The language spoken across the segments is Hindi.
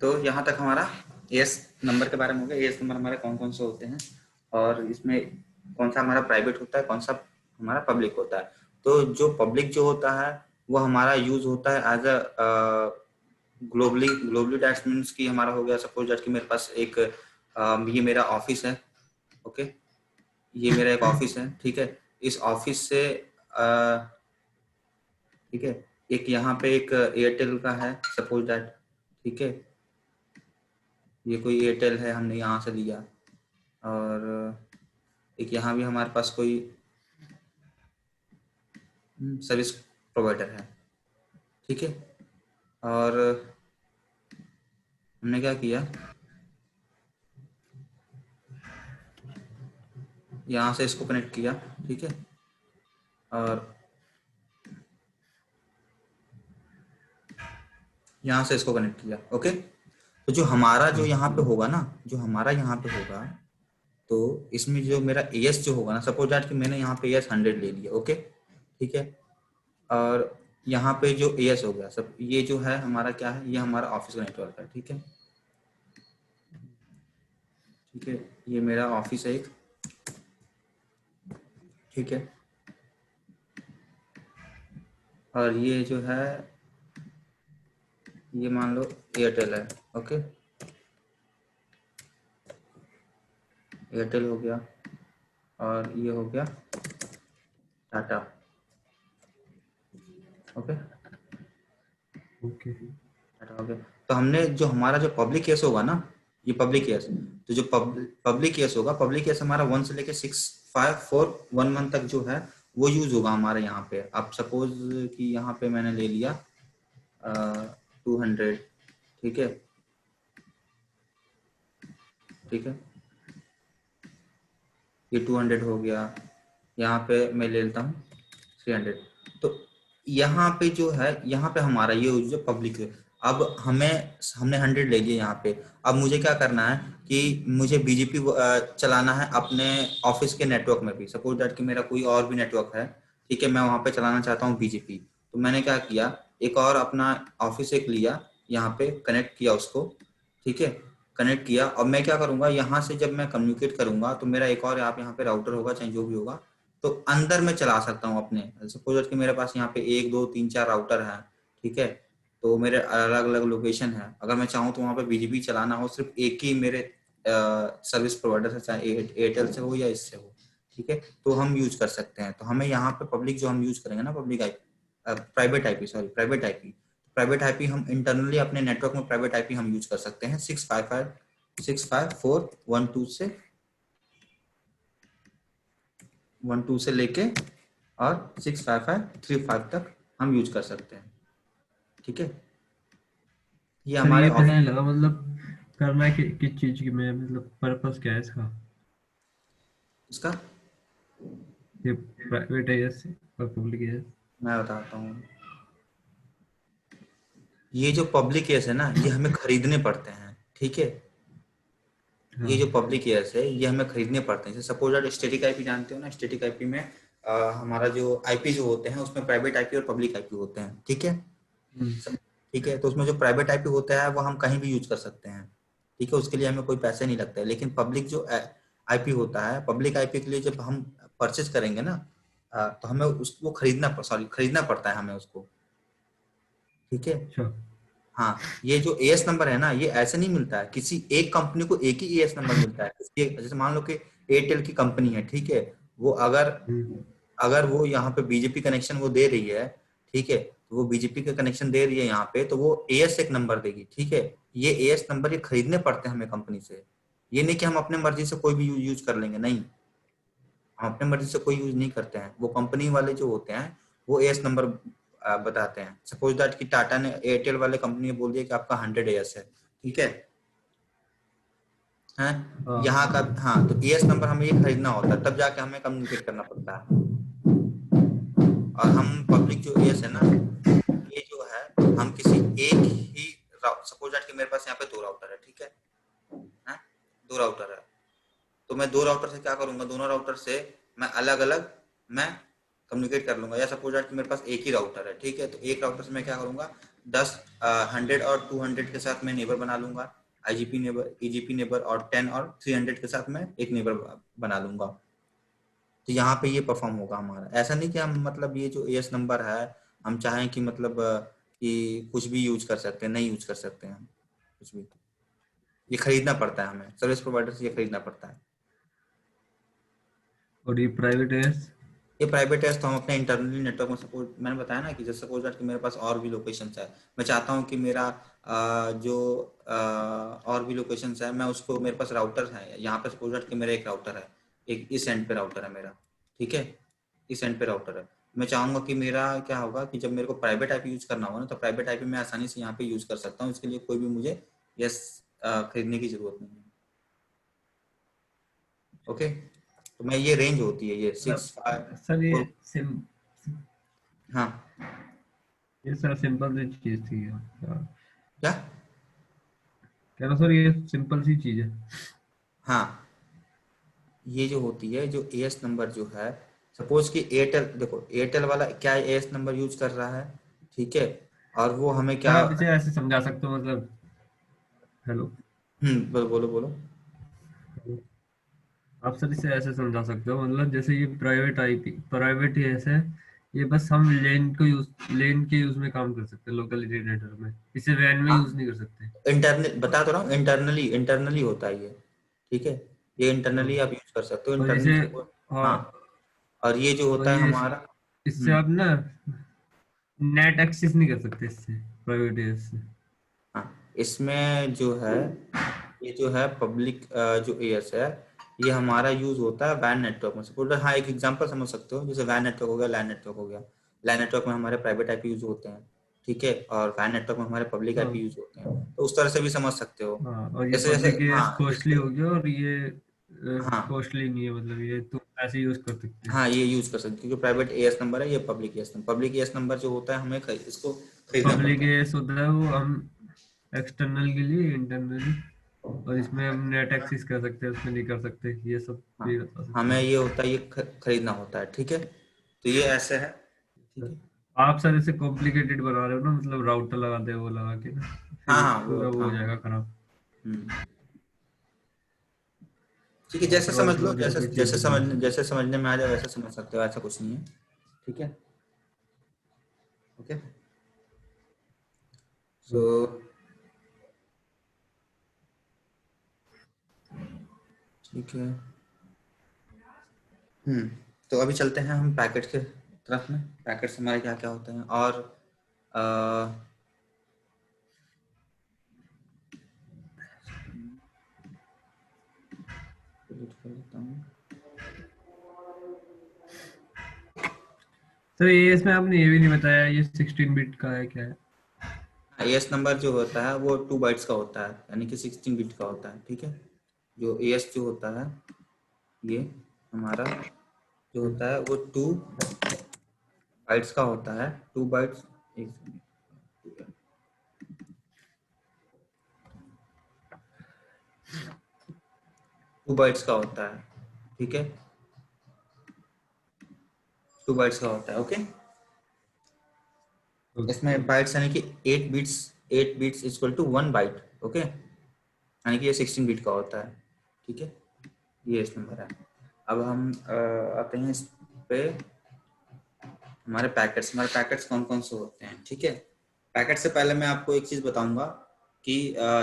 तो यहाँ तक हमारा एएस नंबर के बारे में हो गया। एएस नंबर हमारे कौन कौन से होते हैं और इसमें कौन सा हमारा प्राइवेट होता है, कौन सा हमारा पब्लिक होता है। तो जो पब्लिक जो होता है वो हमारा यूज होता है as a globally. That means कि हमारा हो गया, सपोज दैट कि मेरे पास एक ये मेरा ऑफिस है। ओके, ये मेरा एक ऑफिस है, ठीक है। इस ऑफिस से ठीक है, एक यहाँ पे एक एयरटेल का है सपोज दैट, ठीक है। ये कोई एयरटेल है, हमने यहाँ से लिया। और एक यहाँ भी हमारे पास कोई सर्विस प्रोवाइडर है, ठीक है। और हमने क्या किया, यहाँ से इसको कनेक्ट किया, ठीक है। और यहाँ से इसको कनेक्ट किया। ओके, तो जो हमारा जो यहाँ पे होगा ना, जो हमारा यहाँ पे होगा, तो इसमें जो मेरा एएस जो होगा ना, सपोज दैट कि मैंने यहाँ पे एएस 100 ले लिया। ओके, ठीक है। और यहाँ पे जो एएस हो गया सब, ये जो है हमारा क्या है, ये हमारा ऑफिस का नेटवर्क है, ठीक है। ठीक है, ये मेरा ऑफिस है एक, ठीक है। और ये जो है, ये मान लो एयरटेल है। ओके, एयरटेल हो गया और ये हो गया टाटा। ओके ओके, टाटा हो गया। तो हमने जो हमारा जो पब्लिक केस होगा ना, ये पब्लिक केस, तो जो पब्लिक केस होगा, पब्लिक केस हमारा 1 से लेके 65411 तक जो है वो यूज होगा हमारे यहाँ पे। अब सपोज कि यहाँ पे मैंने ले लिया 200, ठीक है, ठीक है। ये 200 हो गया, यहाँ पे मैं ले लेता हूँ 300। तो यहाँ पे जो है, यहाँ पे हमारा ये जो पब्लिक है, अब हमने 100 ले लिया यहाँ पे। अब मुझे क्या करना है कि मुझे बीजीपी चलाना है अपने ऑफिस के नेटवर्क में भी। सपोज दैट कि मेरा कोई और भी नेटवर्क है, ठीक है, मैं वहाँ पे चलाना चाहता हूँ बीजीपी। तो मैंने क्या किया, एक और अपना ऑफिस एक लिया, यहाँ पे कनेक्ट किया उसको, ठीक है, कनेक्ट किया। और मैं क्या करूंगा, यहाँ से जब मैं कम्युनिकेट करूंगा तो मेरा एक और यहाँ पे राउटर होगा, चाहे जो भी होगा, तो अंदर मैं चला सकता हूँ अपने। सपोज कि मेरे पास यहाँ पे 1 2 3 4 राउटर है, ठीक है। तो मेरे अलग अलग लोकेशन है। अगर मैं चाहूँ तो वहाँ पे बीजीपी चलाना हो, सिर्फ एक ही मेरे सर्विस प्रोवाइडर से, चाहे एयरटेल से हो या इससे हो, ठीक है, तो हम यूज कर सकते हैं। तो हमें यहाँ पे पब्लिक जो हम यूज करेंगे ना, पब्लिक आईपी, प्राइवेट आईपी हम इंटरनली अपने नेटवर्क में प्राइवेट आईपी हम यूज कर सकते हैं 655 से 12 से लेके और 65535 तक हम यूज कर सकते हैं, ठीक है। ये सर हमारे ये पता ऑफिस नहीं लगा, मतलब करना किस चीज की में, मतलब पर्पस क्या है इसका? इसका ये प्राइवेट है से और पब्लिक है? मैं बताता हूँ। ये जो पब्लिक केस है ना, ये हमें खरीदने पड़ते हैं, ठीक है। हाँ। ये जो पब्लिक केयर्स है ये हमें खरीदने पड़ते हैं। जैसे सपोज आप स्टैटिक आईपी जानते हो ना, स्टैटिक आईपी में हमारा जो आईपी जो होते हैं उसमें प्राइवेट आईपी और पब्लिक आईपी होते हैं, ठीक है। ठीक है, तो उसमें जो प्राइवेट आईपी होता है वो हम कहीं भी यूज कर सकते हैं, ठीक है, उसके लिए हमें कोई पैसे नहीं लगता है। लेकिन पब्लिक जो आईपी होता है, पब्लिक आईपी के लिए जब हम परचेज करेंगे ना, तो हमें उसको खरीदना पड़ता है हमें उसको, ठीक है। अच्छा। हाँ, ये जो एएस नंबर है ना, ये ऐसे नहीं मिलता है, किसी एक कंपनी को एक ही एएस नंबर मिलता है। जैसे मान लो कि एयरटेल की कंपनी है, ठीक है, वो अगर हम्म। अगर वो यहाँ पे बीजेपी कनेक्शन वो दे रही है, ठीक है, तो वो बीजेपी का कनेक्शन दे रही है यहाँ पे, तो वो एएस एक नंबर देगी, ठीक है। ये एएस नंबर ये खरीदने पड़ते हैं हमें कंपनी से। ये नहीं कि हम अपने मर्जी से कोई भी यूज कर लेंगे, नहीं, हम अपने मर्जी से कोई यूज नहीं करते हैं। वो कंपनी वाले जो होते हैं वो एएस नंबर बताते हैं। सपोज दैट कि टाटा ने, एयरटेल वाले कंपनी ने बोल दिया कि आपका 100 एएस है, ठीक है, हैं हाँ। यहाँ का। हाँ, तो एएस नंबर हमें ये खरीदना होता है, तब जाके हमें कम्युनिकेट करना पड़ता है। और हम पब्लिक जो एएस है ना, ये जो है हम किसी एक ही, सपोज दैट कि मेरे पास यहाँ पे 2 राउटर है, ठीक है, हैं 2 राउटर है। तो मैं 2 राउटर से क्या करूंगा, दोनों राउटर से मैं अलग अलग मैं कम्युनिकेट कर लूंगा। या सपोज दैट कि मेरे पास एक ही राउटर है, ठीक है, तो एक राउटर से मैं क्या करूंगा, 10 100 और 200 के साथ मैं नेबर बना लूंगा, आईजीपी नेबर, ईजीपी नेबर, और 10 और 300 के साथ मैं एक नेबर बना लूंगा। तो यहाँ पे ये परफॉर्म होगा हमारा। ऐसा नहीं कि हम मतलब ये जो एएस नंबर है हम चाहें कि मतलब कि कुछ भी यूज कर सकते हैं, नहीं यूज कर सकते हैं हम कुछ भी, ये खरीदना पड़ता है हमें, सर्विस प्रोवाइडर से ये खरीदना पड़ता है। और ये प्राइवेट एस? ये प्राइवेट है तो हम अपने इंटरनली नेटवर्क में, सपोज मैंने बताया ना कि जैसे सपोज दैट कि मेरे पास और भी लोकेशंस है, मैं चाहता हूँ कि मेरा जो और भी लोकेशंस है मैं उसको, मेरे पास राउटर है यहाँ पे, सपोज दैट कि मेरा एक राउटर है, एक इस एंड पे राउटर है मेरा, ठीक है, इस एंड पे राउटर है, मैं चाहूंगा कि मेरा क्या होगा कि जब मेरे को प्राइवेट आईपी यूज करना होगा ना, तो प्राइवेट आईपी मैं आसानी से यहाँ पे यूज कर सकता हूँ, इसके लिए कोई भी मुझे यस खरीदने की जरूरत नहीं है। ओके, तो मैं ये रेंज होती है ये 6 5 सर ये 4। हाँ ये सर सिंपल सी चीज थी हाँ। क्या? कह रहा सर ये सिंपल सी चीज है। हाँ, ये जो होती है जो एएस नंबर जो है, सपोज कि एयरटेल, देखो एयरटेल वाला क्या एएस नंबर यूज कर रहा है, ठीक है, और वो हमें सर क्या, आप इसे ऐसे समझा सकते हो मतलब, हेलो, बोलो बोलो बोलो। आप सर इसे ऐसे समझा सकते हो मतलब जैसे ये प्राइवेट आईपी प्राइवेट एस है, ये बस हम लेन के यूज में काम कर सकते हैं लोकल नेटवर्क में, इसे वैन में यूज हाँ, नहीं कर सकते। इंटरनल बता तो रहा हूँ, इंटरनली इंटरनली होता है ये, ठीक है, ये हाँ, इंटरनली आप यूज कर सकते हो और इंटरनली इसे सपोज। हाँ, हाँ, और ये जो और होता है ये हमारा, इससे आप ना नेट एक्सेस नहीं कर सकते इससे, प्राइवेट एस से। हाँ, इसमें जो है, ये जो है पब्लिक जो एएस है, ये हमारा यूज होता है वैन नेटवर्क में, सपोज हाँ एक एग्जांपल समझ सकते हो, जैसे वैन नेटवर्क हो गया, लैन नेटवर्क हो गया, लैन नेटवर्क में हमारे प्राइवेट आईपी यूज होते हैं, ठीक है, और वैन नेटवर्क में हमारे पब्लिक आईपी हाँ यूज होते हैं, तो उस तरह से भी समझ सकते हो। हाँ, और ये जैसे जैसे पब्लिक एस हाँ कॉस्टली जैसे, हो गया, और ये हाँ कॉस्टली नहीं है, मतलब ये तो ऐसे यूज कर सकते हैं। हाँ, ये यूज कर सकते हैं, क्योंकि प्राइवेट एएस नंबर है, ये public as number, public as number जो होता है हमें इसको खरीदना पब्लिक पड़ता है। एस होता है वो हम एक्सटर्नल के लिए, इंटरनली, और इसमें हम नेट एक्सेस कर सकते हैं, उसमें नहीं कर सकते, ये सब हाँ, भी बता सकते हमें हैं। ये होता है, ये खरीदना होता है, ठीक है, तो ये ऐसे है, ठीक है। आप सर इसे कॉम्प्लिकेटेड बना रहे हो ना, मतलब राउटर लगा दे वो लगा के ना, हाँ फिर हाँ पूरा वो हो हाँ, जाएगा खराब। हम्म, ठीक है, जैसे समझ राउटर लो, वगैरह कोई चेंज नहीं कर सकते। जैसे समझने में आ जाए वैसे समझ सकते हो, ऐसा कुछ नहीं है, ठीक है, ओके, सो ठीक है। तो अभी चलते हैं हम पैकेट के तरफ में, पैकेट्स हमारे क्या क्या होते हैं, और अ, delete कर देता हूँ। सर ये इसमें आपने ये भी नहीं बताया, ये 16 बिट का है क्या है? एएस नंबर जो होता है वो 2 बाइट्स का होता है, यानी कि 16 बिट का होता है, ठीक है, जो एएस जो होता है ये हमारा जो होता है वो 2 बाइट्स का होता है, 2 बाइट्स, 2 बाइट्स का होता है, ठीक है, 2 बाइट्स का होता है, ओके। इसमें बाइट्स यानी कि 8 bits equal to 1 byte, okay, यानी कि ये 16 बिट का होता है, ठीक है, ये इस नंबर है। अब हम आते हैं इस पे, हमारे पैकेट्स कौन कौन से होते हैं, ठीक है। पैकेट से पहले मैं आपको एक चीज बताऊंगा कि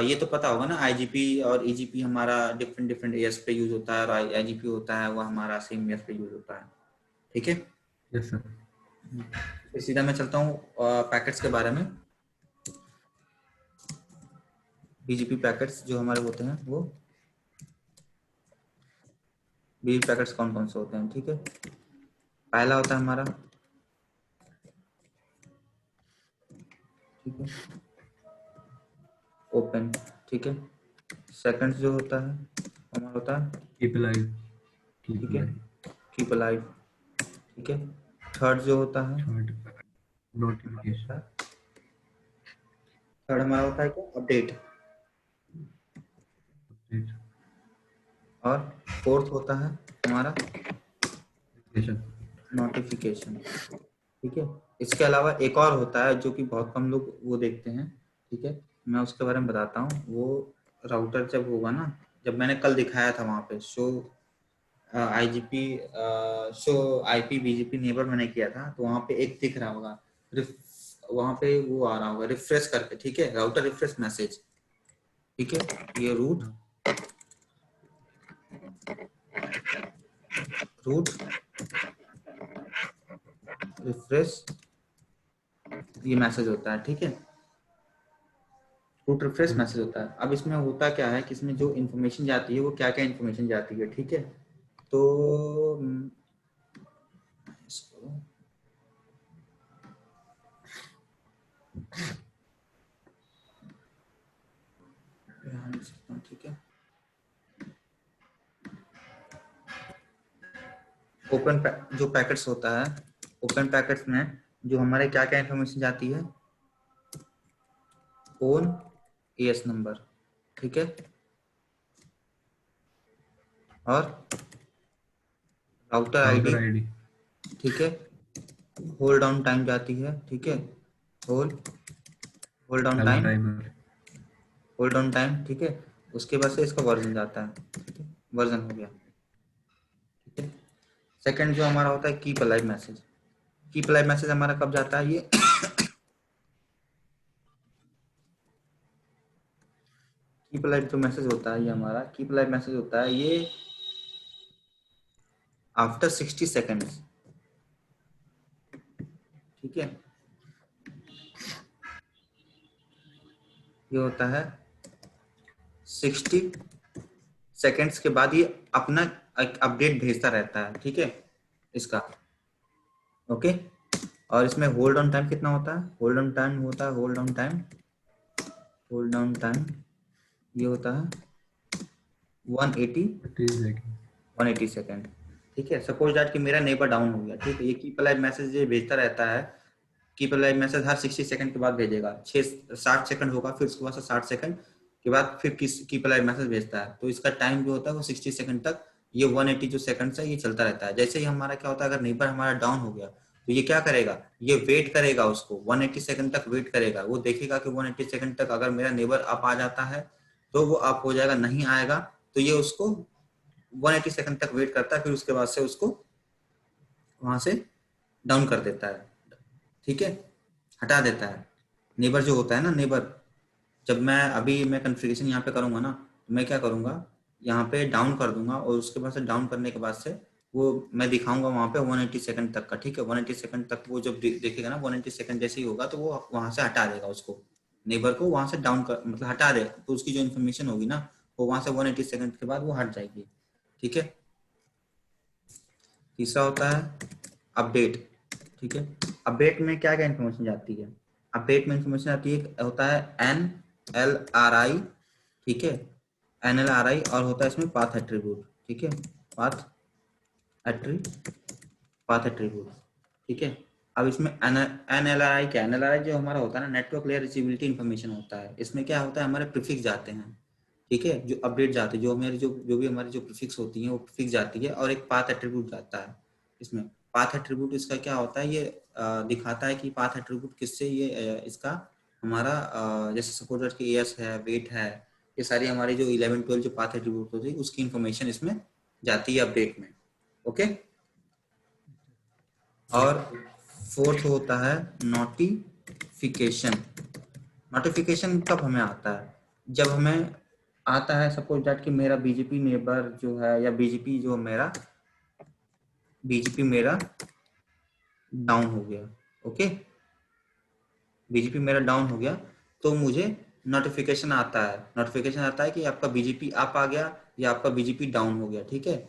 ये तो पता होगा ना, आईजीपी और ईजीपी हमारा डिफरेंट डिफरेंट एएस पे यूज होता है, और आईजीपी होता है वो हमारा सेम एएस पे यूज होता है, ठीक है। Yes sir. फिर सीधा मैं चलता हूँ पैकेट्स के बारे में। बीजीपी पैकेट्स जो हमारे होते हैं वो, बीजीपी पैकेट्स कौन कौन से होते हैं, ठीक है। पहला होता है हमारा, ठीक है, ओपन, ठीक है। सेकंड जो होता है हमारा होता है, कीप लाइव, कीप ठीक है, लाइव। कीप अलाइव, ठीक है। थर्ड जो होता है थर्ड हमारा होता नोटिफिकेशन। है, थर्ड हमारा होता है क्या, अपडेट, और फोर्थ होता है हमारा नोटिफिकेशन। नोटिफिकेशन, ठीक है। इसके अलावा एक और होता है जो कि बहुत कम लोग वो देखते हैं, ठीक है, मैं उसके बारे में बताता हूँ। वो राउटर जब होगा ना, जब मैंने कल दिखाया था वहाँ पे show IGP show IP BGP neighbour मैंने किया था, तो वहाँ पे एक दिख रहा होगा, वहाँ पे वो आ रहा होगा रिफ्रेश करके, ठीक है, राउटर रिफ्रेश मैसेज, ठीक है। ये रूट रिफ्रेश ये मैसेज होता है, ठीक है, रूट रिफ्रेश मैसेज होता है। अब इसमें होता क्या है कि इसमें जो इन्फॉर्मेशन जाती है वो क्या क्या इन्फॉर्मेशन जाती है, ठीक है। तो इसको ध्यान दे सकता हूँ, ठीक है। जो पैकेट्स होता है, ओपन पैकेट्स में जो हमारे क्या क्या इन्फॉर्मेशन जाती है, ओन एएस नंबर, ठीक है, और राउटर आईडी, राउटर आईडी, ठीक है, होल्ड डाउन टाइम जाती है, ठीक है, hold hold down hello time, timer, hold down time, ठीक है। उसके बाद से इसका वर्जन जाता है, ठीक है, वर्जन हो गया, ठीक है। सेकंड जो हमारा होता है keep alive message. Keep alive message हमारा कब जाता है, ये कीप अलाइव जो मैसेज होता है, ये हमारा कीप अलाइव मैसेज होता है, ये आफ्टर 60 सेकेंड्स, ठीक है। ये होता है 60 सेकेंड्स के बाद ये अपना अपडेट भेजता रहता है, ठीक है, इसका, ओके। और इसमें होल्ड ऑन टाइम कितना होता है, होल्ड ऑन टाइम होता है, होल्ड ऑन टाइम ये होता है 180 30 सेकंड। 180 सेकेंड, ठीक है। सपोज दैट कि मेरा नेबर डाउन हो गया, ठीक है, ये कीप अलाइव मैसेज ये भेजता रहता है। कीप अलाइव मैसेज हर 60 सेकंड के बाद भेजेगा, 60 सेकंड होगा, फिर उसके बाद 60 सेकंड के बाद फिर कीप अलाइव मैसेज भेजता है। तो इसका टाइम जो होता है वो 60 सेकंड तक, ये 180 जो सेकंड है ये चलता रहता है। जैसे ही हमारा क्या होता है, अगर नेबर हमारा डाउन हो गया तो ये क्या करेगा, ये वेट करेगा, उसको 180 सेकंड तक वेट करेगा। वो देखेगा कि 180 सेकंड तक अगर मेरा नेबर अप आ जाता है तो वो अप हो जाएगा, नहीं आएगा तो ये उसको 180 सेकंड तक वेट करता है, फिर उसके बाद से उसको वहां से डाउन कर देता है, ठीक है, हटा देता है। नेबर जो होता है ना, नेबर, जब मैं कॉन्फ़िगरेशन यहाँ पे करूंगा ना, तो मैं क्या करूंगा, यहाँ पे डाउन कर दूंगा और उसके बाद से डाउन करने के बाद से वो मैं दिखाऊंगा वहां पे 180 सेकंड तक का, ठीक है। 180 सेकंड तक वो जब देखेगा ना, 180 सेकंड जैसे ही होगा तो वो वहां से हटा देगा उसको, नेबर को वहां से डाउन कर मतलब हटा दे, तो उसकी जो इन्फॉर्मेशन होगी ना वो वहां से 180 सेकंड के बाद वो हट जाएगी, ठीक है। तीसरा होता है अपडेट, ठीक है। अपडेट में क्या क्या इन्फॉर्मेशन जाती है, अपडेट में इन्फॉर्मेशन आती है, होता है NLRI, ठीक है, NLRI, और होता है इसमें पाथ एट्रीब्यूट, ठीक है, पाथ एट्री पाथ एट्रीब्यूट, ठीक है। अब इसमें NLRI क्या, NLRI जो हमारा होता है ना, नेटवर्क लेयर रिचेबिलिटी इन्फॉर्मेशन होता है। इसमें क्या होता है, हमारे प्रीफिक्स जाते हैं, ठीक है, जो अपडेट जाते हैं, जो हमारी जो भी हमारी जो प्रीफिक्स होती हैं वो प्रीफिक्स जाती है, और एक पाथ एट्रीब्यूट जाता है इसमें। पाथ एट्रीब्यूट इसका क्या होता है, ये दिखाता है कि पाथ एट्रीब्यूट किससे ये इसका हमारा जैसे सपोज दैट कि एस है, वेट है, ये सारी हमारी जो 11 12 जो पाथ एट्रीब्यूट होती है उसकी इन्फॉर्मेशन इसमें जाती है अपडेट में, ओके। और फोर्थ होता है नोटिफिकेशन। नोटिफिकेशन कब हमें आता है, जब हमें आता है सपोज दैट कि मेरा बीजेपी नेबर जो है, या बीजेपी मेरा डाउन हो गया, ओके, बीजेपी मेरा डाउन हो गया, तो मुझे नोटिफिकेशन आता है कि आपका बीजेपी अप आ गया या आपका बीजेपी डाउन हो गया, ठीक है।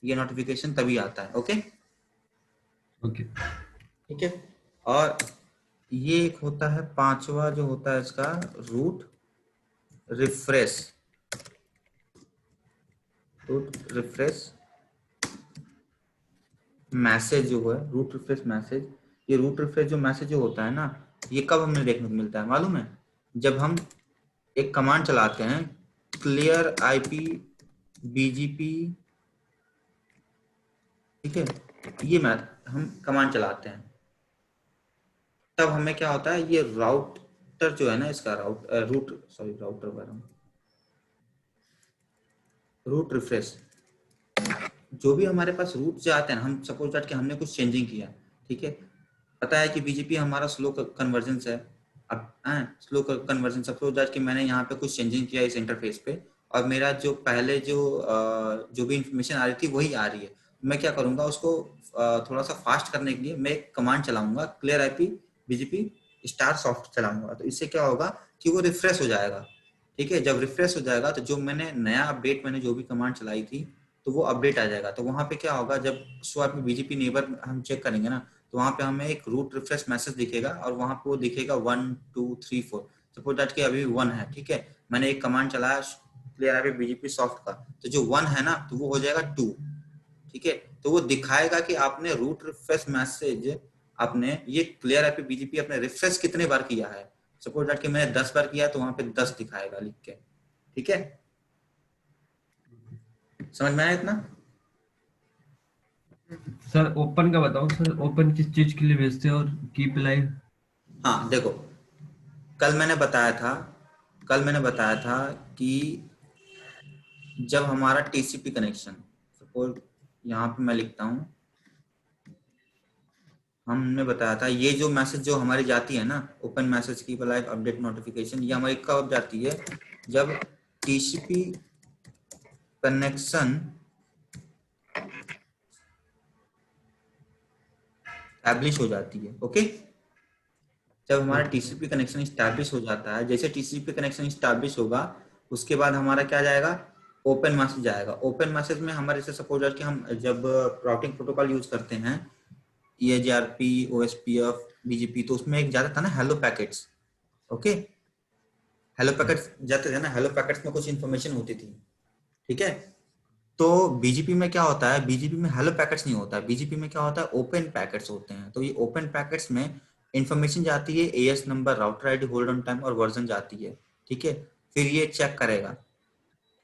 ये नोटिफिकेशन तभी आता है, ओके, ओके, ठीक है। और ये एक होता है पांचवा जो होता है इसका, route refresh route refresh message जो है, रूट रिफ्रेश मैसेज, ये रूट रिफ्रेश जो मैसेज जो होता है ना, ये कब हमें देखने को मिलता है मालूम है, जब हम एक कमांड चलाते हैं, क्लियर आईपी बीजीपी, ठीक है, ये हम कमांड चलाते हैं, तब हमें क्या होता है, ये राउटर जो है ना, इसका रूट रिफ्रेश, जो भी हमारे पास रूट से आते हैं, हम सपोज दैट कि हमने कुछ चेंजिंग किया, ठीक है, पता है कि बीजीपी हमारा स्लो कन्वर्जेंस है, अब स्लो कन्वर्जन, सपोज दैट कि मैंने यहाँ पे कुछ चेंजिंग किया इस इंटरफेस पे, और मेरा जो पहले जो भी इंफॉर्मेशन आ रही थी वही आ रही है, मैं क्या करूँगा, उसको थोड़ा सा फास्ट करने के लिए मैं एक कमांड चलाऊंगा, clear IP BGP star soft चलाऊंगा। तो इससे क्या होगा कि वो रिफ्रेश हो जाएगा, ठीक है। जब रिफ्रेश हो जाएगा तो जो मैंने नया अपडेट, मैंने जो भी कमांड चलाई थी, तो वो अपडेट आ जाएगा। तो वहाँ पे क्या होगा, जब स्वाप में बीजीपी नेबर हम चेक करेंगे ना, तो वहाँ पे हमें एक रूट रिफ्रेश मैसेज दिखेगा, और वहाँ पे वो दिखेगा 1 2 3 4, सपोज दैट कि अभी 1 है, ठीक है। मैंने एक कमांड चलाया क्लियर आईपी बीजीपी सॉफ्ट का, तो जो 1 है ना, तो वो हो जाएगा 2, ठीक है। तो वो दिखाएगा कि आपने रूट रिफ्रेश मैसेज, आपने ये क्लियर आईपी बीजीपी अपने रिफ्रेश कितने बार किया है। सपोज दैट कि मैंने 10 बार किया, तो वहाँ पे 10 दिखाएगा लिख के, ठीक है। समझ में आया इतना? सर ओपन का बताओ सर, ओपन किस चीज के लिए भेजते हैं और कीप लाइव? हाँ देखो, कल मैंने बताया था कि जब हमारा टीसीपी कनेक्शन, सपोज यहाँ पे मैं लिखता हूँ, हमने बताया था ये जो मैसेज जो हमारी जाती है ना, open message keep live update notification, ये हमारी कब जाती है, जब टीसीपी कनेक्शन एस्टैब्लिश हो जाती है, ओके। जब हमारा okay sir. TCP connection establish हो जाता है, जैसे टीसीपी कनेक्शन स्टैब्लिश होगा, उसके बाद हमारा क्या जाएगा, ओपन मैसेज जाएगा। ओपन मैसेज में हमारे से सपोज कि हम जब राउटिंग प्रोटोकॉल यूज करते हैं, EAGRP, OSPF, BGP, तो उसमें एक जाता था ना hello packets, okay. Hello packets जाते थे ना, हेलो पैकेट्स में कुछ इन्फॉर्मेशन होती थी, ठीक है। तो बीजीपी में क्या होता है, बीजीपी में हेलो पैकेट्स नहीं होता है, बीजीपी में क्या होता है, ओपन पैकेट्स होते हैं। तो ये ओपन पैकेट्स में इंफॉर्मेशन जाती है, as number, router ID, hold on time और वर्जन जाती है, ठीक है। फिर ये चेक करेगा,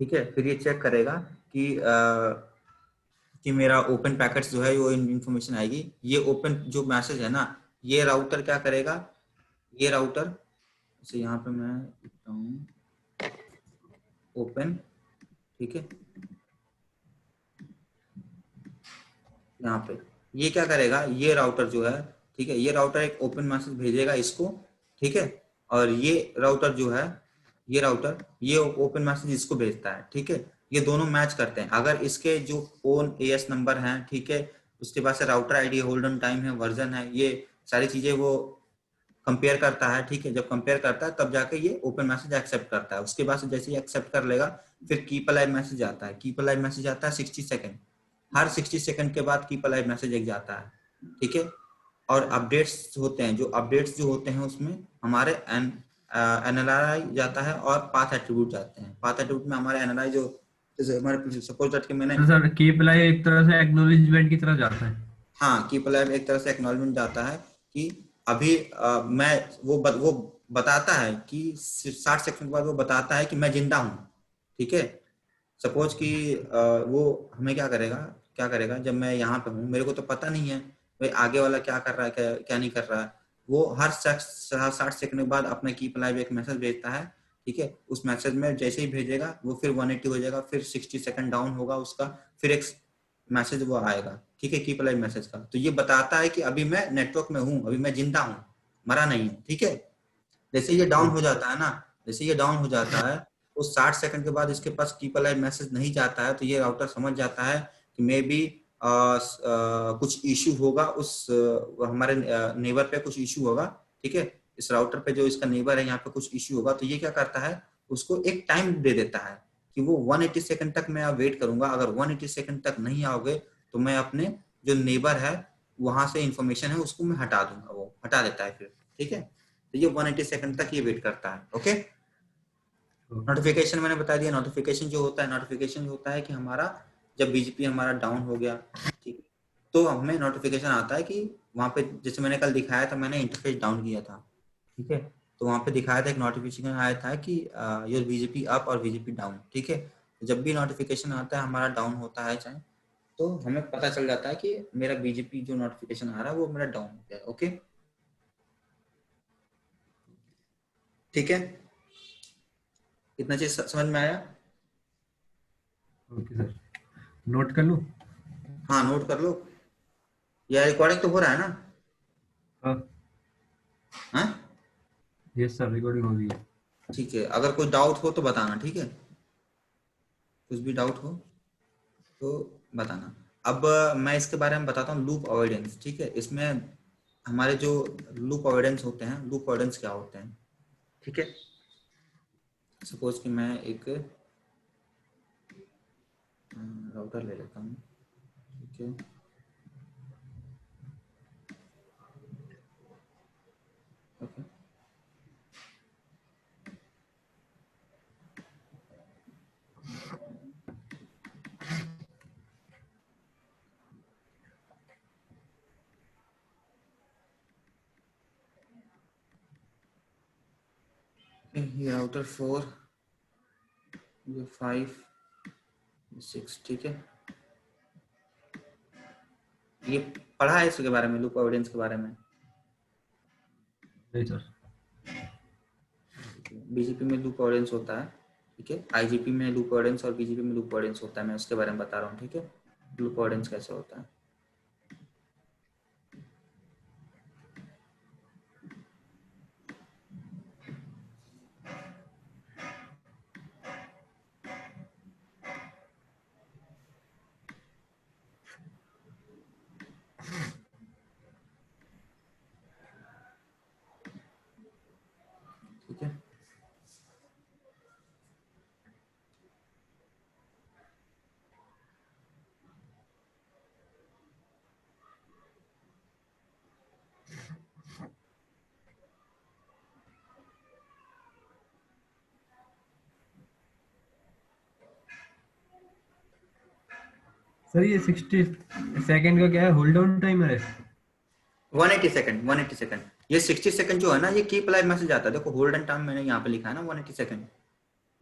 ठीक है, फिर ये चेक करेगा कि मेरा ओपन पैकेट्स जो है वो इंफॉर्मेशन आएगी। ये ओपन जो मैसेज है ना, ये राउटर क्या करेगा, ये राउटर, जैसे यहाँ पे मैं लिखता हूँ ओपन, ठीक है, यहाँ पे ये क्या करेगा, ये राउटर जो है, ठीक है, ये राउटर एक ओपन मैसेज भेजेगा इसको, ठीक है। और ये राउटर जो है, ये राउटर ये ओपन मैसेज इसको भेजता है, ठीक है। ये दोनों मैच करते हैं, अगर इसके जो ओन एएस नंबर है, ठीक है, उसके बाद से router ID, hold on time है, वर्जन है, ये सारी चीजें वो कंपेयर करता है, ठीक है। जब कंपेयर करता है तब जाके ये ओपन मैसेज एक्सेप्ट करता है। उसके बाद से जैसे ही एक्सेप्ट कर लेगा, फिर कीप अलाइव मैसेज आता है। कीप अलाइव मैसेज आता है 60 सेकंड, हर 60 सेकंड के बाद कीप अलाइव मैसेज एक जाता है, ठीक है। और अपडेट्स होते हैं, जो अपडेट्स जो होते हैं उसमें हमारे एनएलआई जाता है और पाथ एट्रीब्यूट जाते हैं। पाथ एट्रीब्यूट में हमारे एनएलआई जो, जैसे हमारे सपोज दैट कि मैंने, तो सर कीप लाइव एक तरह से एक्नॉलेजमेंट की तरह जाता है। हाँ, कीप अलाइव एक तरह से एक्नॉलेजमेंट जाता है कि अभी मैं वो बताता है कि 60 सेकंड के बाद वो बताता है कि मैं जिंदा हूँ, ठीक है। सपोज कि वो हमें क्या करेगा, जब मैं यहाँ पे हूँ, मेरे को तो पता नहीं है भाई आगे वाला क्या कर रहा है, क्या नहीं कर रहा है। वो हर 60 सेकंड के बाद अपना कीप अलाइव एक मैसेज भेजता है, ठीक है। उस मैसेज में जैसे ही भेजेगा वो फिर 180 हो जाएगा, फिर 60 सेकंड डाउन होगा उसका, फिर एक मैसेज वो आएगा, ठीक है, कीप अलाइव मैसेज का। तो ये बताता है कि अभी मैं नेटवर्क में हूँ, अभी मैं जिंदा हूँ, मरा नहीं हूँ, ठीक है। जैसे ये डाउन हो जाता है ना, जैसे ये डाउन हो जाता है, तो 60 सेकंड के बाद इसके पास कीप अलाइव मैसेज नहीं जाता है, तो ये राउटर समझ जाता है कि मे बी कुछ इशू होगा, उस हमारे नेबर पे कुछ इशू होगा, ठीक है। इस राउटर पे जो इसका नेबर है यहाँ पे कुछ इशू होगा, तो ये क्या करता है, उसको एक टाइम दे देता है कि वो 180 सेकंड तक मैं वेट करूंगा। अगर 180 सेकंड तक नहीं आओगे तो मैं अपने जो नेबर है वहां से इंफॉर्मेशन है उसको मैं हटा दूंगा, वो हटा देता है फिर, ठीक है। तो ये 180 सेकंड तक ये वेट करता है, ओके। नोटिफिकेशन मैंने बता दिया, नोटिफिकेशन जो होता है, नोटिफिकेशन होता है कि हमारा जब बीजीपी हमारा डाउन हो गया, ठीक, तो हमें नोटिफिकेशन आता है कि वहां पे, जैसे मैंने कल दिखाया था, मैंने इंटरफेस डाउन किया था, ठीक है। तो वहां पे दिखाया था, एक नोटिफिकेशन आया था कि योर बीजीपी अप और बीजीपी डाउन, ठीक है। जब भी नोटिफिकेशन आता है हमारा डाउन होता है चाहे, तो हमें पता चल जाता है कि मेरा बीजीपी जो नोटिफिकेशन आ रहा है वो मेरा डाउन हो गया, ओके। ठीक है, इतना चीज समझ में आया? ओके सर, नोट कर लूँ? हाँ नोट कर लो, या रिकॉर्डिंग तो हो रहा है ना? हाँ। हाँ यस सर, रिकॉर्डिंग हो रही है। ठीक है, अगर कोई डाउट हो तो बताना, ठीक है, कुछ भी डाउट हो तो बताना। अब मैं इसके बारे में बताता हूँ, लूप अवॉइडेंस। ठीक है, इसमें हमारे जो लूप अवॉइडेंस होते हैं, लूप अवॉइडेंस क्या होते हैं, ठीक है। सपोज कि मैं एक राउटर ले लेता हूँ, ठीक है। ओके, ये राउटर 4, ये 5, 6, ठीक है। ये पढ़ा है इसके बारे में, लूप अवॉइडेंस के बारे में? नहीं सर। बीजीपी में लूप अवॉइडेंस होता है, ठीक है। आईजीपी में लूप अवॉइडेंस और बीजीपी में लूप अवॉइडेंस होता है, मैं उसके बारे में बता रहा हूँ, ठीक है, लूप अवॉइडेंस कैसे होता है। ठीक है, सर ये 60 सेकेंड का क्या है, होल्ड डाउन टाइमर है? 180 सेकंड, 180 सेकंड। ये 60 सेकंड जो है ना, ये कीप लाइव मैसेज आता है, देखो होल्ड एंड टाइम मैंने यहाँ पे लिखा है ना, 180 सेकंड।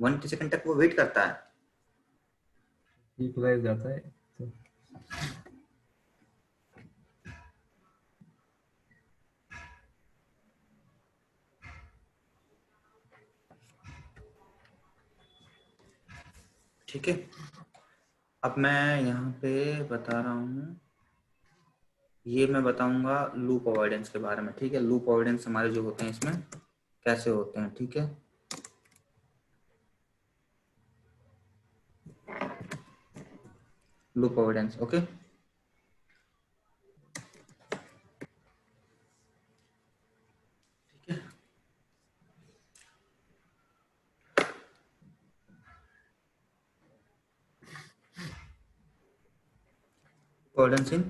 180 सेकंड तक वो वेट करता है। ठीक लाइव जाता है तो। ठीक है, अब मैं यहाँ पे बता रहा हूँ, ये मैं बताऊंगा लूप अवॉइडेंस के बारे में, ठीक है। लूप अवॉइडेंस हमारे जो होते हैं इसमें कैसे होते हैं, ठीक है। Loop avoidance, okay. अवॉइडेंस इन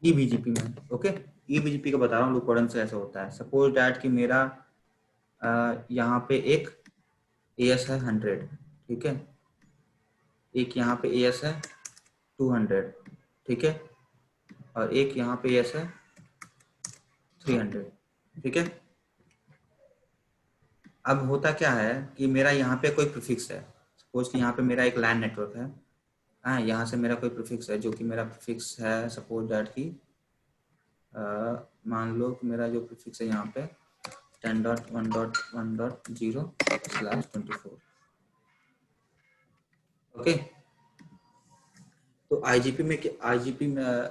ईबीजीपी में, ओके। ईबीजीपी का बता रहा हूँ लूप अवॉइडेंस कैसे होता है। सपोज डैट कि मेरा यहाँ पे एक एएस है 100, ठीक है। एक यहाँ पे एएस है 200, ठीक है। और एक यहाँ पे एएस है 300, ठीक है। अब होता क्या है कि मेरा यहाँ पे कोई प्रीफिक्स है, सपोज कि यहाँ पे मेरा एक लैन नेटवर्क है। हाँ, यहाँ से मेरा कोई प्रीफिक्स है, जो कि मेरा प्रीफिक्स है सपोज डैट कि मान लो कि मेरा जो प्रीफिक्स है यहाँ पे 10.1.1.0/24, ओके। तो आईजीपी में क्या, आईजीपी में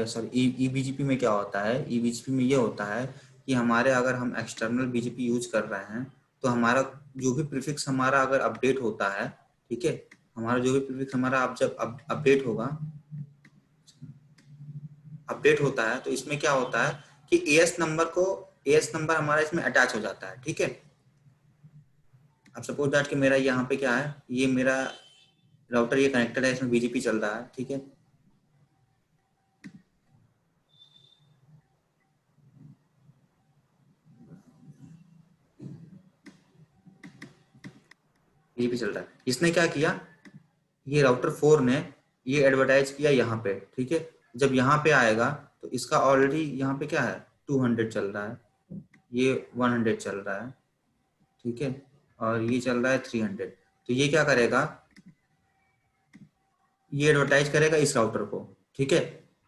सॉरी ईबीजीपी में क्या होता है, ईबीजीपी में ये होता है कि हमारे अगर हम एक्सटर्नल बीजीपी यूज कर रहे हैं तो हमारा जो भी प्रीफिक्स हमारा अगर अपडेट होता है, ठीक है, हमारा जो भी प्रीफिक्स हमारा अब जब अपडेट होगा, अपडेट होता है, तो इसमें क्या होता है कि एएस नंबर हमारा इसमें अटैच हो जाता है, ठीक है। अब सपोज दैट कि मेरा यहाँ पे क्या है, ये मेरा राउटर ये कनेक्टेड है, इसमें बीजीपी चल रहा है, ठीक है। बीजेपी चल रहा है, इसने क्या किया, ये राउटर 4 ने ये एडवर्टाइज किया यहाँ पे, ठीक है। जब यहाँ पे आएगा तो इसका ऑलरेडी यहाँ पे क्या है 200 चल रहा है, ये 100 चल रहा है, ठीक है, और ये चल रहा है 300। तो ये क्या करेगा, ये एडवर्टाइज करेगा इस राउटर को, ठीक है।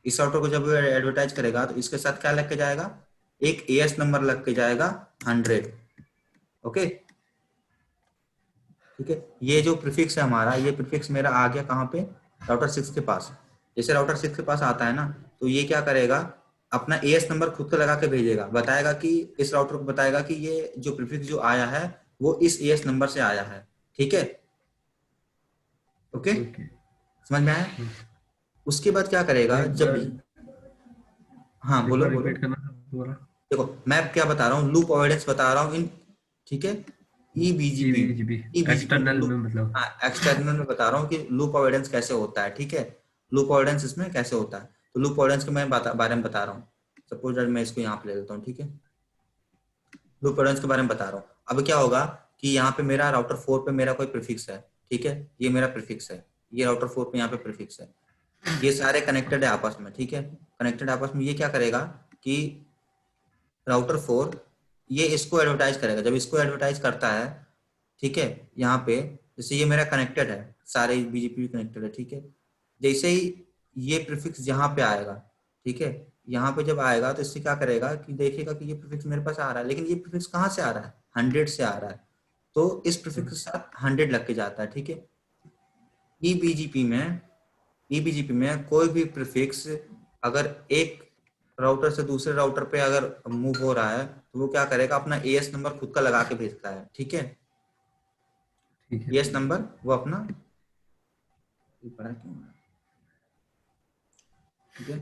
इस राउटर को जब एडवर्टाइज करेगा तो इसके साथ क्या लग के जाएगा, एक एएस नंबर लग के जाएगा 100। ओके, ठीक है। ये जो प्रीफिक्स है हमारा, ये प्रीफिक्स मेरा आ गया कहाँ पे, राउटर 6 के पास। जैसे राउटर 6 के पास आता है ना, तो ये क्या करेगा, अपना एएस नंबर खुद को लगा के भेजेगा, बताएगा कि इस राउटर को बताएगा कि ये जो प्रीफिक्स जो आया है वो इस एएस नंबर से आया है। ठीक है, ओके, ओके। समझ में आया। उसके बाद क्या करेगा, एक जब, बार हाँ एक बोलो बार बोलो। रिपीट करना दोबारा। देखो मैं क्या बता रहा हूँ, लूप अवॉइडेंस बता रहा हूँ इन, ठीक है, ईबीजीपी, ईवीजीबी ईबीजीपी में एक्सटर्नल में लूप, मतलब। हाँ एक्सटर्नल में बता रहा हूँ कि लूप अवॉइडेंस कैसे होता है। ठीक है, लूप अवॉइडेंस इसमें कैसे होता है, तो लूप अवॉइडेंस के मैं बारे में बता रहा हूँ। सपोज मैं इसको यहाँ पे ले लेता हूँ, ठीक है, लूप अवॉइडेंस के बारे में बता रहा हूँ। अब क्या होगा कि यहाँ पे मेरा राउटर 4 पे मेरा कोई प्रीफिक्स है, ठीक है, ये मेरा प्रीफिक्स है, ये राउटर 4 पे यहाँ पे प्रीफिक्स है, ये सारे कनेक्टेड है आपस में। ठीक है, कनेक्टेड आपस में, ये क्या करेगा कि राउटर 4 ये इसको एडवर्टाइज करेगा। जब इसको एडवर्टाइज करता है, ठीक है, यहाँ पे जैसे ये मेरा कनेक्टेड है, सारे बीजीपी कनेक्टेड है, ठीक है, जैसे ही ये प्रीफिक्स यहाँ पे आएगा, ठीक है, यहाँ पे जब आएगा तो इससे क्या करेगा कि देखेगा कि ये प्रीफिक्स मेरे पास आ रहा है, लेकिन ये प्रीफिक्स कहाँ से आ रहा है, 100 से आ रहा है, तो इस प्रीफिक्स के साथ 100 लग के जाता है। ठीक है, ईबीजीपी में, ईबीजीपी में कोई भी प्रीफिक्स अगर एक राउटर से दूसरे राउटर पे अगर मूव हो रहा है, तो वो क्या करेगा, अपना एएस नंबर खुद का लगा के भेजता है। ठीक है, ठीक है। एएस नंबर वो अपना, ये पढ़ा क्यों है? ठीक है,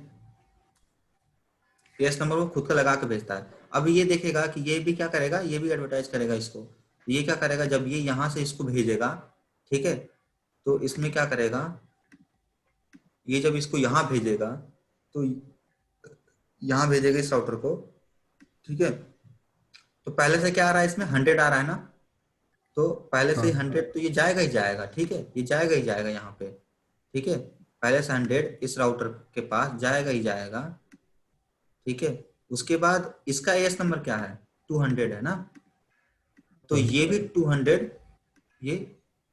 एएस नंबर वो खुद का लगा के भेजता है। अब ये देखेगा कि ये भी क्या करेगा, ये भी एडवर्टाइज करेगा इसको। ये क्या करेगा, जब ये यहाँ से इसको भेजेगा, ठीक है, तो इसमें क्या करेगा, ये जब इसको यहाँ भेजेगा, तो यहाँ भेजेगा इस राउटर को, ठीक है, तो पहले से क्या आ रहा है, इसमें 100 आ रहा है ना, तो पहले से हाँ। 100, तो ये जाएगा ही जाएगा। ठीक है, ये जाएगा ही जाएगा यहाँ पे। ठीक है, पहले से 100 इस राउटर के पास जाएगा ही जाएगा। ठीक है, उसके बाद इसका एएस नंबर क्या है, 200 है ना, तो हाँ, ये भी 200 ये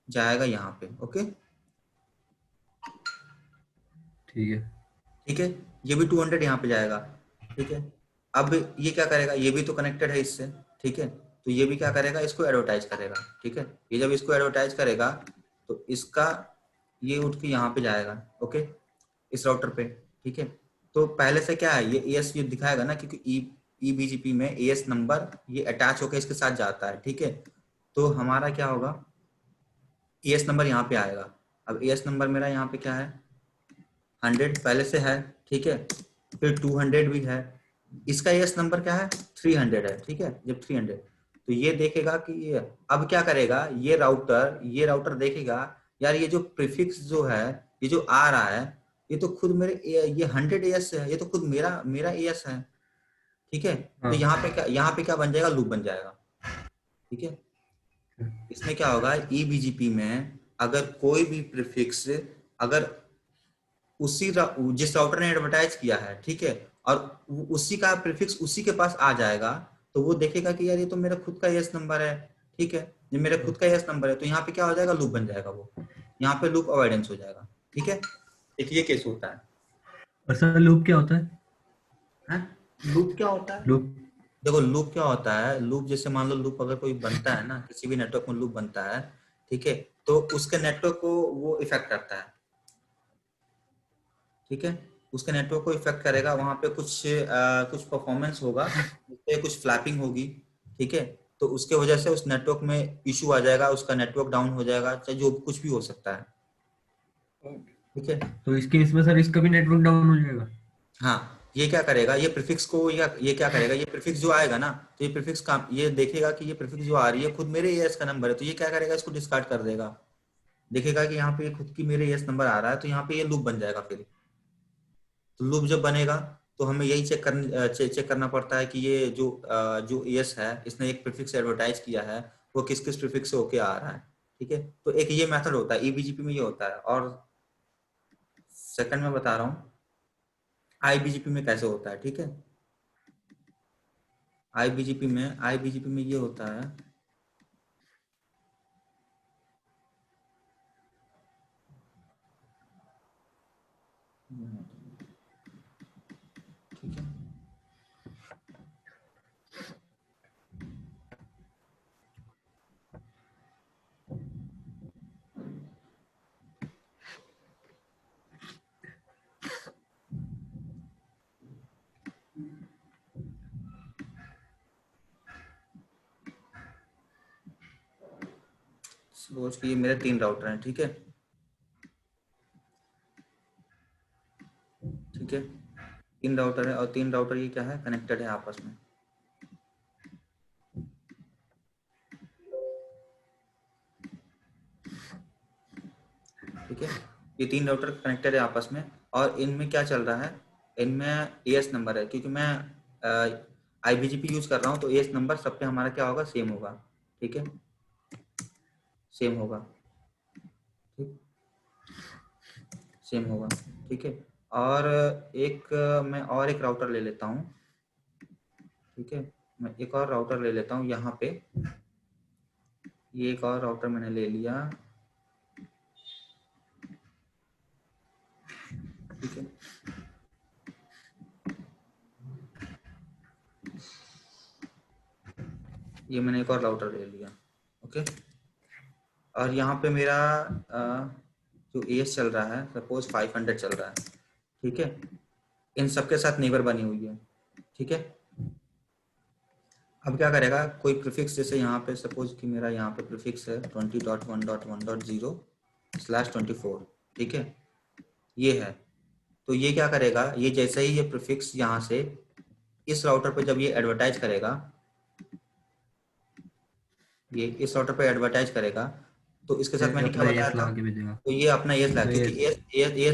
जाएगा यहाँ पे। ओके, ठीक है। ठीक है, ये भी 200 यहाँ पे जाएगा। ठीक है, अब ये क्या करेगा, ये भी तो कनेक्टेड है इससे, ठीक है, तो ये भी क्या करेगा, इसको एडवर्टाइज करेगा। ठीक है, ये जब इसको एडवर्टाइज करेगा, तो इसका ये उठ के यहाँ पे जाएगा। ओके, इस राउटर पे। ठीक है, तो पहले से क्या है, ये एएस ये दिखाएगा ना, क्योंकि ईबीजीपी में एएस नंबर ये अटैच होकर इसके साथ जाता है। ठीक है, तो हमारा क्या होगा, एएस नंबर यहाँ पे आएगा। अब एएस नंबर मेरा यहाँ पे क्या है, 100 पहले से है, ठीक है, फिर 200 भी है, इसका एएस नंबर क्या है, 300 है। ठीक है, जब 300, तो ये देखेगा कि ये अब क्या करेगा, ये राउटर देखेगा, यार ये जो प्रीफिक्स जो है, ये जो आ रहा है, ये तो खुद मेरे ये 100 एएस है, ये तो खुद मेरा मेरा एएस है। ठीक है, तो हाँ। यहाँ पे क्या बन जाएगा, लूप बन जाएगा। ठीक है, इसमें क्या होगा, ईबीजीपी में अगर कोई भी प्रीफिक्स अगर जिस राउटर ने एडवर्टाइज किया है, ठीक है, और उसी का प्रीफिक्स उसी के पास आ जाएगा, तो वो देखेगा कि यार ये तो मेरा खुद का एस नंबर है। ठीक है, ये मेरा खुद का एस नंबर है, तो यहाँ पे क्या हो जाएगा, लूप बन जाएगा, वो यहाँ पे लूप अवॉइडेंस हो जाएगा। ठीक है, एक ये केस होता है। और सर लूप क्या होता है? हैं? लूप क्या होता है, लूप। देखो लूप क्या होता है, लूप जैसे मान लो लूप अगर कोई बनता है ना, किसी भी नेटवर्क में लूप बनता है, ठीक है, तो उसके नेटवर्क को वो इफेक्ट करता है। ठीक है, उसके नेटवर्क को इफेक्ट करेगा, वहां पे कुछ परफॉर्मेंस होगा, उस पे कुछ फ्लैपिंग होगी। ठीक है, तो उसके वजह से उस नेटवर्क में इशू आ जाएगा, उसका नेटवर्क डाउन हो जाएगा, चाहे जो कुछ भी हो सकता है। ठीक है, तो इस केस में सर इसका भी नेटवर्क डाउन हो जाएगा? हाँ, ये क्या करेगा, ये प्रीफिक्स को, या ये क्या करेगा, ये प्रीफिक्स जो आएगा ना, तो ये प्रीफिक्स का ये देखेगा कि ये प्रीफिक्स जो आ रही है खुद मेरे एएस का नंबर है, तो ये क्या करेगा, इसको डिस्कार्ड कर देगा। देखेगा कि यहाँ पे ये खुद की मेरे एएस नंबर आ रहा है, तो यहाँ पे ये लूप बन जाएगा फिर। तो लूप जब बनेगा, तो हमें यही चेक करना पड़ता है कि ये जो एस है, इसने एक प्रीफिक्स एडवर्टाइज किया है, वो किस किस प्रीफिक्स से होके आ रहा है। ठीक है, तो एक ये मेथड होता है, ईबीजीपी में ये होता है। और सेकंड में बता रहा हूँ आईबीजीपी में कैसे होता है। ठीक है, आईबीजीपी में ये होता है, ठीक है, सपोज कि ये मेरे 3 राउटर हैं, ठीक है, ठीक है, 3 राउटर है और 3 राउटर ये क्या है, कनेक्टेड है आपस में, ठीक है, ये 3 राउटर कनेक्टेड है आपस में और इनमें क्या चल रहा है, इनमें एएस नंबर है, क्योंकि मैं आईबीजीपी यूज कर रहा हूँ तो एएस नंबर सब पे हमारा क्या होगा, सेम होगा, ठीक है, सेम होगा, ठीक, सेम होगा, ठीक है। और एक मैं और एक राउटर ले लेता हूँ, ठीक है, मैं एक और राउटर ले लेता हूँ यहाँ पे, ये एक और राउटर मैंने ले लिया, ठीक है, ये मैंने एक और राउटर ले लिया, ओके। और यहाँ पे मेरा जो एएस चल रहा है सपोज 500 चल रहा है, ठीक है, इन सबके साथ नेबर बनी हुई है, ठीक है। अब क्या करेगा, कोई प्रीफिक्स, जैसे यहाँ पे सपोज कि मेरा यहाँ पे प्रीफिक्स है 20.1.1.0/24, ठीक है, ये है, तो ये क्या करेगा, ये जैसे ही ये प्रीफिक्स यहाँ से इस राउटर पे जब ये एडवर्टाइज करेगा, ये इस राउटर पे एडवर्टाइज करेगा, तो इसके साथ मैंने क्या अपना बताया एस था, लगा के भेजेगा, तो ये अपना एस लगा, अपना क्योंकि एस।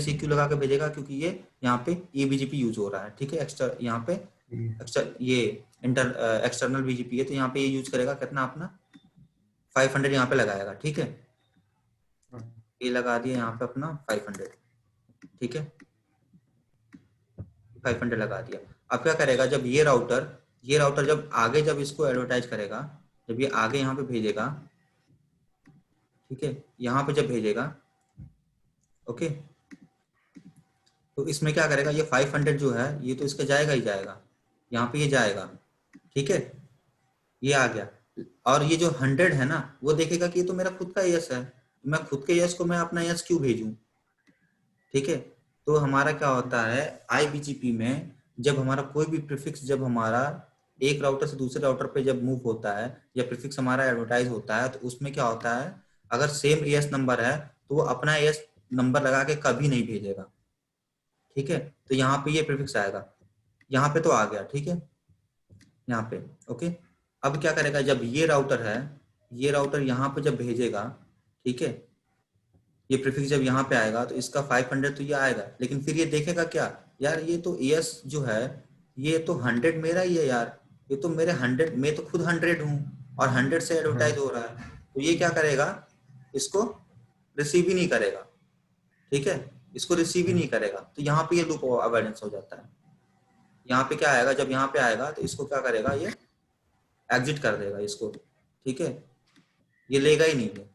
एस क्यों लगा के भेजेगा, क्योंकि ये यहाँ पे ये बीजीपी यूज हो रहा है, ठीक है, एक्स्ट्रा यहाँ पे ये एक्सटर्नल बीजीपी है, तो यहाँ पे ये यूज करेगा कितना, अपना 500 यहाँ पे लगाएगा, ठीक है, ये लगा दिया यहाँ पे अपना 500, ठीक है, 500 लगा दिया। अब क्या करेगा, जब ये राउटर जब आगे जब इसको एडवर्टाइज करेगा, जब ये आगे यहाँ पे भेजेगा, ठीक है, यहाँ पे जब भेजेगा, ओके, तो इसमें क्या करेगा, ये 500 जो है ये तो इसका जाएगा ही जाएगा, यहाँ पे ये जाएगा, ठीक है, ये आ गया। और ये जो 100 है ना, वो देखेगा कि ये तो मेरा खुद का यस है, मैं खुद के यस को मैं अपना यस क्यों भेजूं, ठीक है। तो हमारा क्या होता है, आईबीजीपी में जब हमारा कोई भी प्रीफिक्स, जब हमारा एक राउटर से दूसरे राउटर पे जब मूव होता है या प्रीफिक्स हमारा एडवर्टाइज होता है, तो उसमें क्या होता है, अगर सेम एएस नंबर है तो वो अपना एएस नंबर लगा के कभी नहीं भेजेगा, ठीक है। तो यहाँ पे ये प्रीफिक्स आएगा, यहाँ पे तो आ गया, ठीक है, यहाँ पे, ओके। अब क्या करेगा, जब ये राउटर है, ये राउटर यहाँ पे जब भेजेगा, ठीक है, ये प्रीफिक्स जब यहाँ पे आएगा तो इसका 500 तो ये आएगा, लेकिन फिर ये देखेगा क्या, यार ये तो एस जो है ये तो 100 मेरा ही है यार, ये तो मेरे 100, मैं तो खुद 100 हूँ और 100 से एडवर्टाइज हो रहा है, तो ये क्या करेगा, इसको रिसीव ही नहीं करेगा, ठीक है, इसको रिसीव ही नहीं करेगा, तो यहाँ पे ये लूप अवॉइडेंस हो जाता है। यहाँ पे क्या आएगा, जब यहाँ पे आएगा तो इसको क्या करेगा, ये एग्जिट कर देगा इसको, ठीक है, ये लेगा ही नहीं है,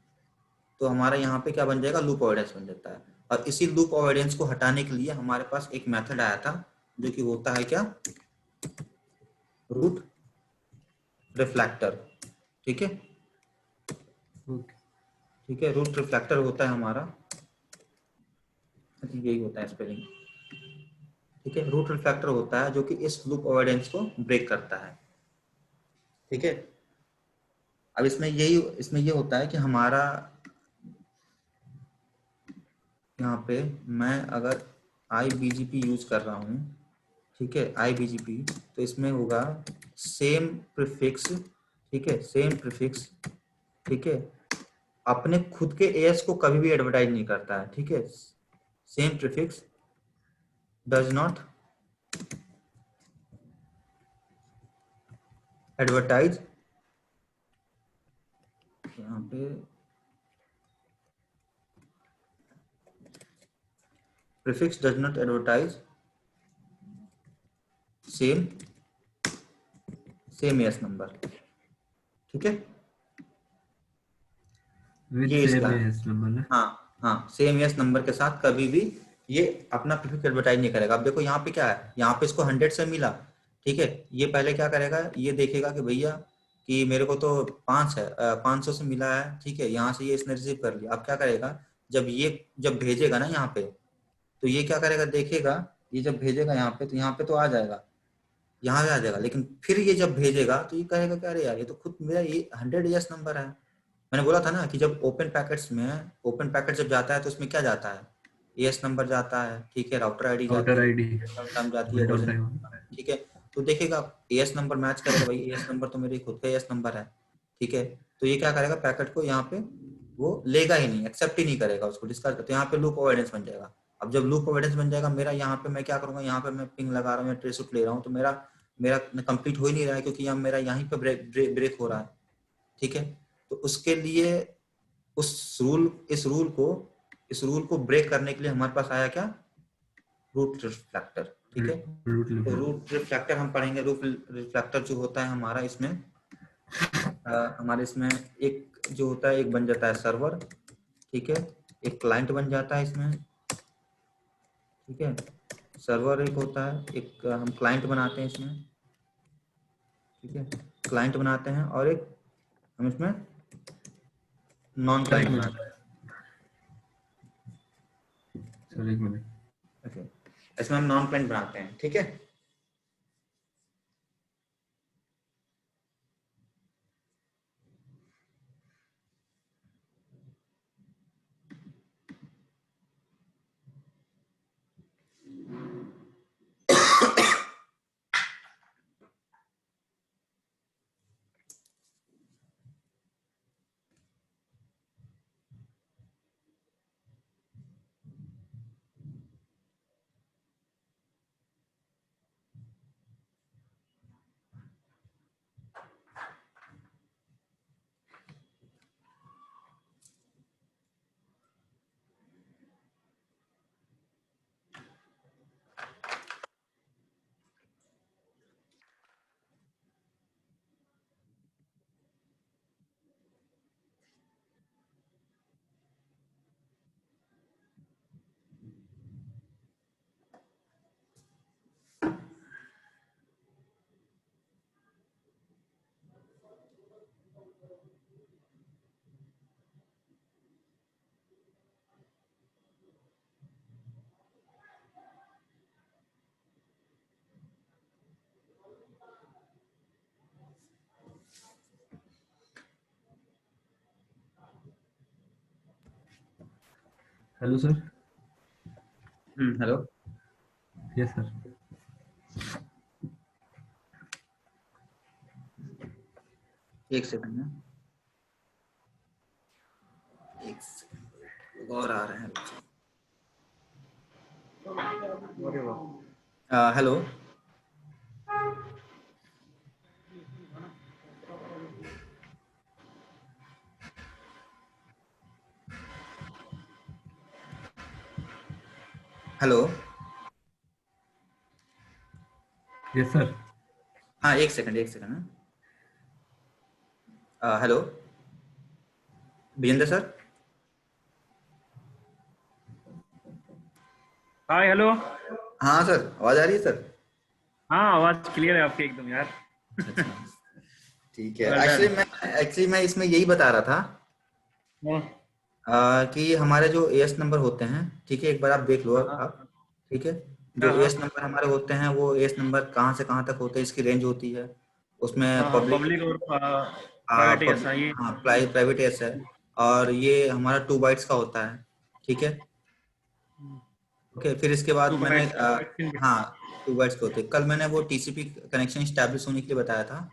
तो हमारा यहाँ पे क्या बन जाएगा, लूप अवॉइडेंस बन जाता है। और इसी लूप अवॉइडेंस को हटाने के लिए हमारे पास एक मेथड आया था, जो कि होता है क्या, रूट रिफ्लेक्टर, ठीक है, ठीक है, रूट रिफ्लेक्टर होता है हमारा, यही होता है स्पेलिंग, ठीक है, रूट रिफ्लेक्टर होता है जो कि इस लूप अवॉइडेंस को ब्रेक करता है, ठीक है। अब इसमें ये होता है कि हमारा यहाँ पे मैं अगर IBGP यूज कर रहा हूँ, ठीक है, IBGP, तो इसमें होगा सेम प्रीफिक्स, ठीक है, सेम प्रीफिक्स, ठीक है, अपने खुद के एएस को कभी भी एडवर्टाइज नहीं करता है, ठीक है, same prefix does not advertise, यहाँ पे prefix does not advertise same as number, ठीक है, ये इसका है, हाँ हाँ, सेम एएस नंबर के साथ कभी भी ये अपना प्रीफिक्स एडवर्टाइज नहीं करेगा। अब देखो यहाँ पे क्या है, यहाँ पे इसको 100 से मिला, ठीक है, ये पहले क्या करेगा, ये देखेगा कि भैया कि मेरे को तो 500 से मिला है, ठीक है, यहाँ से ये इसने रिसीव कर लिया। अब क्या करेगा, जब भेजेगा ना यहाँ पे, तो ये क्या करेगा, देखेगा, ये जब भेजेगा यहाँ पे तो आ जाएगा, यहाँ पे आ जाएगा, लेकिन फिर ये जब भेजेगा तो ये कहेगा कि अरे यार ये तो खुद मेरा ये 100 एएस नंबर है, मैंने बोला था ना कि जब ओपन पैकेट जब जाता है तो उसमें क्या जाता है, एएस नंबर जाता है, ठीक है, राउटर आईडी जाती राउटर है, आईडी, टाइम जाती है, होल्ड ऑन वर्जन, टाइम। ठीक है। तो देखिएगा एएस नंबर मैच करेगा, भाई एएस नंबर तो मेरे खुद का एएस नंबर है, ठीक है। तो ये क्या करेगा, पैकेट को यहाँ पे वो लेगा ही नहीं, एक्सेप्ट ही नहीं करेगा उसको, डिस्कार्ड करते, यहाँ पे लूप अवॉइडेंस बन जाएगा। अब जब लूप अवॉइडेंस बन जाएगा मेरा, यहाँ पे मैं क्या करूंगा, यहाँ पे मैं पिंग लगा रहा हूँ, मैं ट्रेस ले रहा हूँ, तो मेरा मेरा कंप्लीट हो ही नहीं रहा है, क्योंकि यहाँ मेरा यहीं पे ब्रेक हो रहा है, ठीक है। तो उसके लिए इस रूल को ब्रेक करने के लिए हमारे पास आया क्या, रूट रिफ्लेक्टर, ठीक है। रूट तो लिखा। रूट रिफ्लेक्टर हम पढ़ेंगे। रूट रिफ्लेक्टर जो होता है हमारा इसमें हमारे इसमें एक जो होता है, एक बन जाता है सर्वर, ठीक है, एक क्लाइंट बन जाता है इसमें, ठीक है। सर्वर एक होता है, एक हम क्लाइंट बनाते हैं इसमें, ठीक है, क्लाइंट बनाते हैं, और एक हम इसमें नॉन सर एक क्लाइंट मिनट, बनाते हैं, सर एक मिनट। ओके। इसमें हम नॉन क्लाइंट बनाते हैं, ठीक है। Hello sir. Hello. Yes sir. एक सेकंड में, एक सेकंड और आ रहे हैं। हेलो। हेलो। Yes sir. हाँ एक सेकंड, एक second. Hello Vijendra sir. Hi hello. हाँ सर, आवाज आ रही है सर। हाँ आवाज क्लियर है आपकी एकदम यार। अच्छा, ठीक है। Well done. एक्चुअली मैं इसमें यही बता रहा था कि हमारे जो एएस नंबर होते हैं, ठीक है, एक बार आप देख लो हाँ आप, ठीक है। जो हाँ एएस नंबर हमारे होते हैं वो एएस नंबर कहाँ से कहाँ तक होते हैं, इसकी रेंज होती है। उसमें हाँ पब्लिक, पब्लिक और प्राइवेट ऐसा ये। हाँ प्राइवेट एएस है, और ये हमारा 2 बाइट्स का होता है, ठीक है। ओके, फिर इसके बाद 2 मैंने बाइट्स 16 बिट। हाँ 2 बाइट्स के होते हैं। कल मैंने वो टीसीपी कनेक्शन स्टैब्लिश होने के लिए बताया था,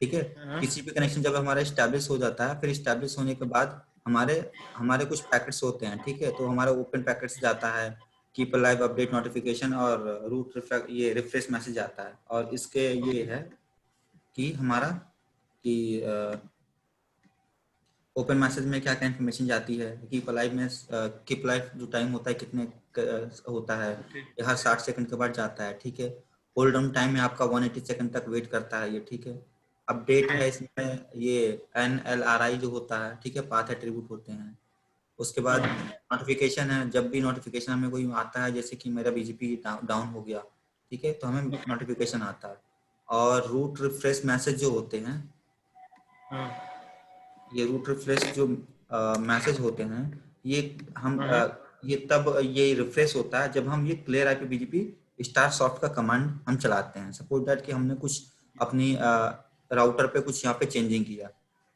ठीक है। हाँ टीसीपी कनेक्शन जब हमारा स्टैब्लिश हो जाता है, फिर स्टैब्लिश होने के बाद हमारे हमारे कुछ पैकेट्स होते हैं, ठीक है। तो हमारा ओपन पैकेट्स जाता है, कीप अलाइव अपडेट नोटिफिकेशन, और रूट ये रिफ्रेश मैसेज आता है। और इसके ये है कि हमारा कि ओपन मैसेज में क्या क्या इन्फॉर्मेशन जाती है, कीप अलाइव में कीप लाइफ जो टाइम होता है कितने होता है, ओके। ये हर 60 सेकंड के बाद जाता है, ठीक है। होल्ड डाउन टाइम में आपका 180 सेकंड तक वेट करता है ये, ठीक है। अपडेट है इसमें ये NLRI जो होता है, ठीक है, पाथ एट्रीब्यूट होते हैं। उसके बाद नोटिफिकेशन है, जब भी नोटिफिकेशन हमें कोई आता है, जैसे कि मेरा बीजीपी डाउन हो गया, ठीक है, तो हमें नोटिफिकेशन आता है। और रूट रिफ्रेश मैसेज जो होते हैं, हाँ ये रूट रिफ्रेश जो मैसेज होते हैं, ये हम हाँ ये तब ये रिफ्रेश होता है जब हम ये clear IP BGP star soft का कमांड हम चलाते हैं। सपोज दैट कि हमने कुछ अपनी राउटर पे कुछ यहाँ पे चेंजिंग किया,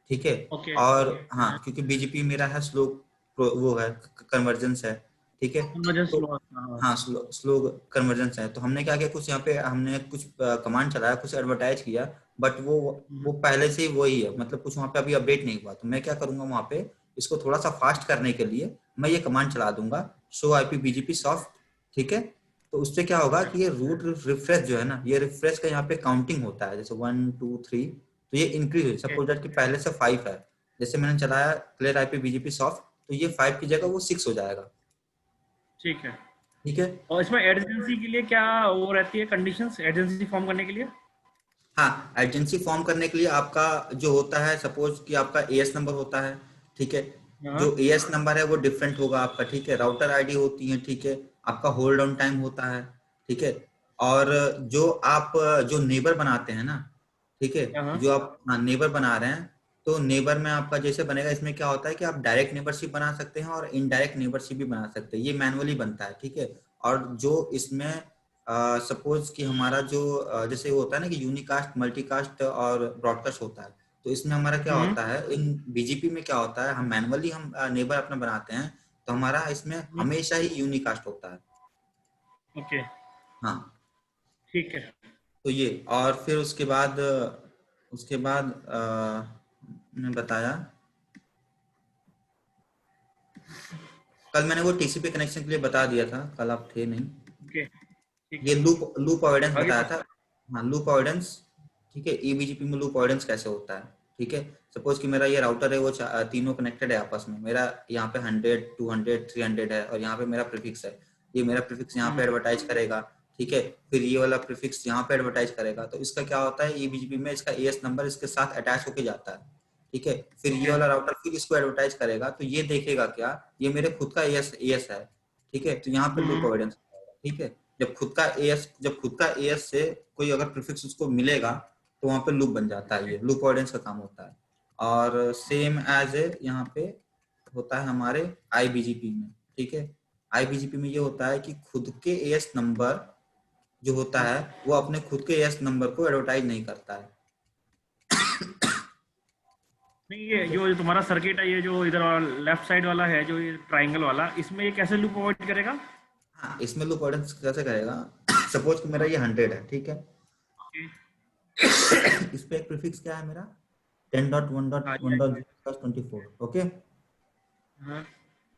ठीक है। ओके। और हाँ, क्योंकि बीजीपी मेरा है स्लो, वो है कन्वर्जेंस है, ठीक है। कन्वर्जेंस तो स्लो। हाँ, स्लो स्लो कन्वर्जेंस है। तो हमने क्या किया, कुछ यहाँ पे हमने कुछ कमांड चलाया, कुछ एडवर्टाइज किया, बट वो पहले से ही वही है, मतलब कुछ वहाँ पे अभी अपडेट नहीं हुआ। तो मैं क्या करूंगा, वहाँ पे इसको थोड़ा सा फास्ट करने के लिए मैं ये कमांड चला दूंगा, शो आईपी बीजीपी सॉफ्ट, ठीक है। तो उससे क्या होगा कि ये रूट रिफ्रेश जो है ना, ये रिफ्रेश का यहाँ पे काउंटिंग होता है, जैसे 1 2 3, तो ये इंक्रीज हो, सपोज दैट कि पहले से 5 है, जैसे मैंने चलाया क्लियर आईपी बीजीपी सॉफ्ट, तो ये 5 की जगह वो 6 हो जाएगा, ठीक है। ठीक है। और इसमें एडजेंसी के लिए क्या वो रहती है कंडीशंस, एडजेंसी फॉर्म करने के लिए? हाँ, एजेंसी फॉर्म करने के लिए आपका जो होता है, सपोज कि आपका एएस नंबर होता है, ठीक है। हाँ। जो एएस नंबर है वो डिफरेंट होगा आपका, ठीक है। राउटर आईडी होती है, ठीक है। आपका होल्ड ऑन टाइम होता है, ठीक है। और जो आप जो नेबर बनाते हैं ना, ठीक है, हाँ। जो आप नेबर बना रहे हैं, तो नेबर में आपका जैसे बनेगा, इसमें क्या होता है कि आप डायरेक्ट नेबरशिप बना सकते हैं और इनडायरेक्ट नेबरशिप भी बना सकते हैं, ये मैनुअली बनता है, ठीक है। और जो इसमें सपोज कि हमारा जो जैसे वो होता है ना कि यूनिकास्ट, मल्टीकास्ट और ब्रॉडकास्ट होता है, तो इसमें हमारा क्या होता है, इन बीजीपी में क्या होता है, हम मैनुअली हम नेबर अपना बनाते हैं, तो हमारा इसमें हमेशा ही यूनिकास्ट होता है। ओके। हाँ, ठीक है। तो ये, और फिर उसके बाद मैंने बताया, कल मैंने वो टीसीपी कनेक्शन के लिए बता दिया था, कल आप थे नहीं। ओके। ठीक ये है। लूप अवॉइडेंस आगे। बताया था। हाँ, लूप अवॉइडेंस, ठीक है। ईबीजीपी में लूप अवॉइडेंस कैसे होता है, ठीक है। सपोज कि मेरा ये राउटर है, वो तीनों कनेक्टेड है आपस में, मेरा यहाँ पे 100 200 300 है, और यहाँ पे मेरा प्रीफिक्स है। ये मेरा प्रीफिक्स यहाँ पे एडवर्टाइज करेगा, ठीक है। फिर ये वाला प्रीफिक्स यहाँ पे एडवर्टाइज करेगा, तो इसका क्या होता है, ईबीजीपी में इसका एएस नंबर इसके साथ अटैच होके जाता है, ठीक है। फिर ये वाला राउटर फिर इसको एडवर्टाइज करेगा, तो ये देखेगा क्या, ये मेरे खुद का एएस है, ठीक है। तो यहाँ पे लूप अवॉइडेंस, ठीक है। जब खुद का एएस से कोई अगर प्रीफिक्स उसको मिलेगा, तो वहां पे लूप बन जाता है, ये लूप अवॉइडेंस का काम होता है। और सेम एज ए यहाँ पे होता है हमारे आईबीजीपी में, ठीक है। आईबीजीपी में ये होता है कि खुद के एएस नंबर जो होता है, वो अपने खुद के एएस नंबर को एडवर्टाइज नहीं करता है। नहीं, ये जो तुम्हारा सर्किट है, ये जो इधर लेफ्ट साइड वाला है, जो ये ट्राइंगल वाला, इसमें ये कैसे लूप अवॉइड करेगा? हाँ, इसमें लूप अवॉइडेंस कैसे करेगा, सपोज कि मेरा ये 100 है, ठीक है। ओके। इस पे एक प्रीफिक्स क्या है मेरा, 10.1.1.0 हाँ। + 24, ओके, हाँ।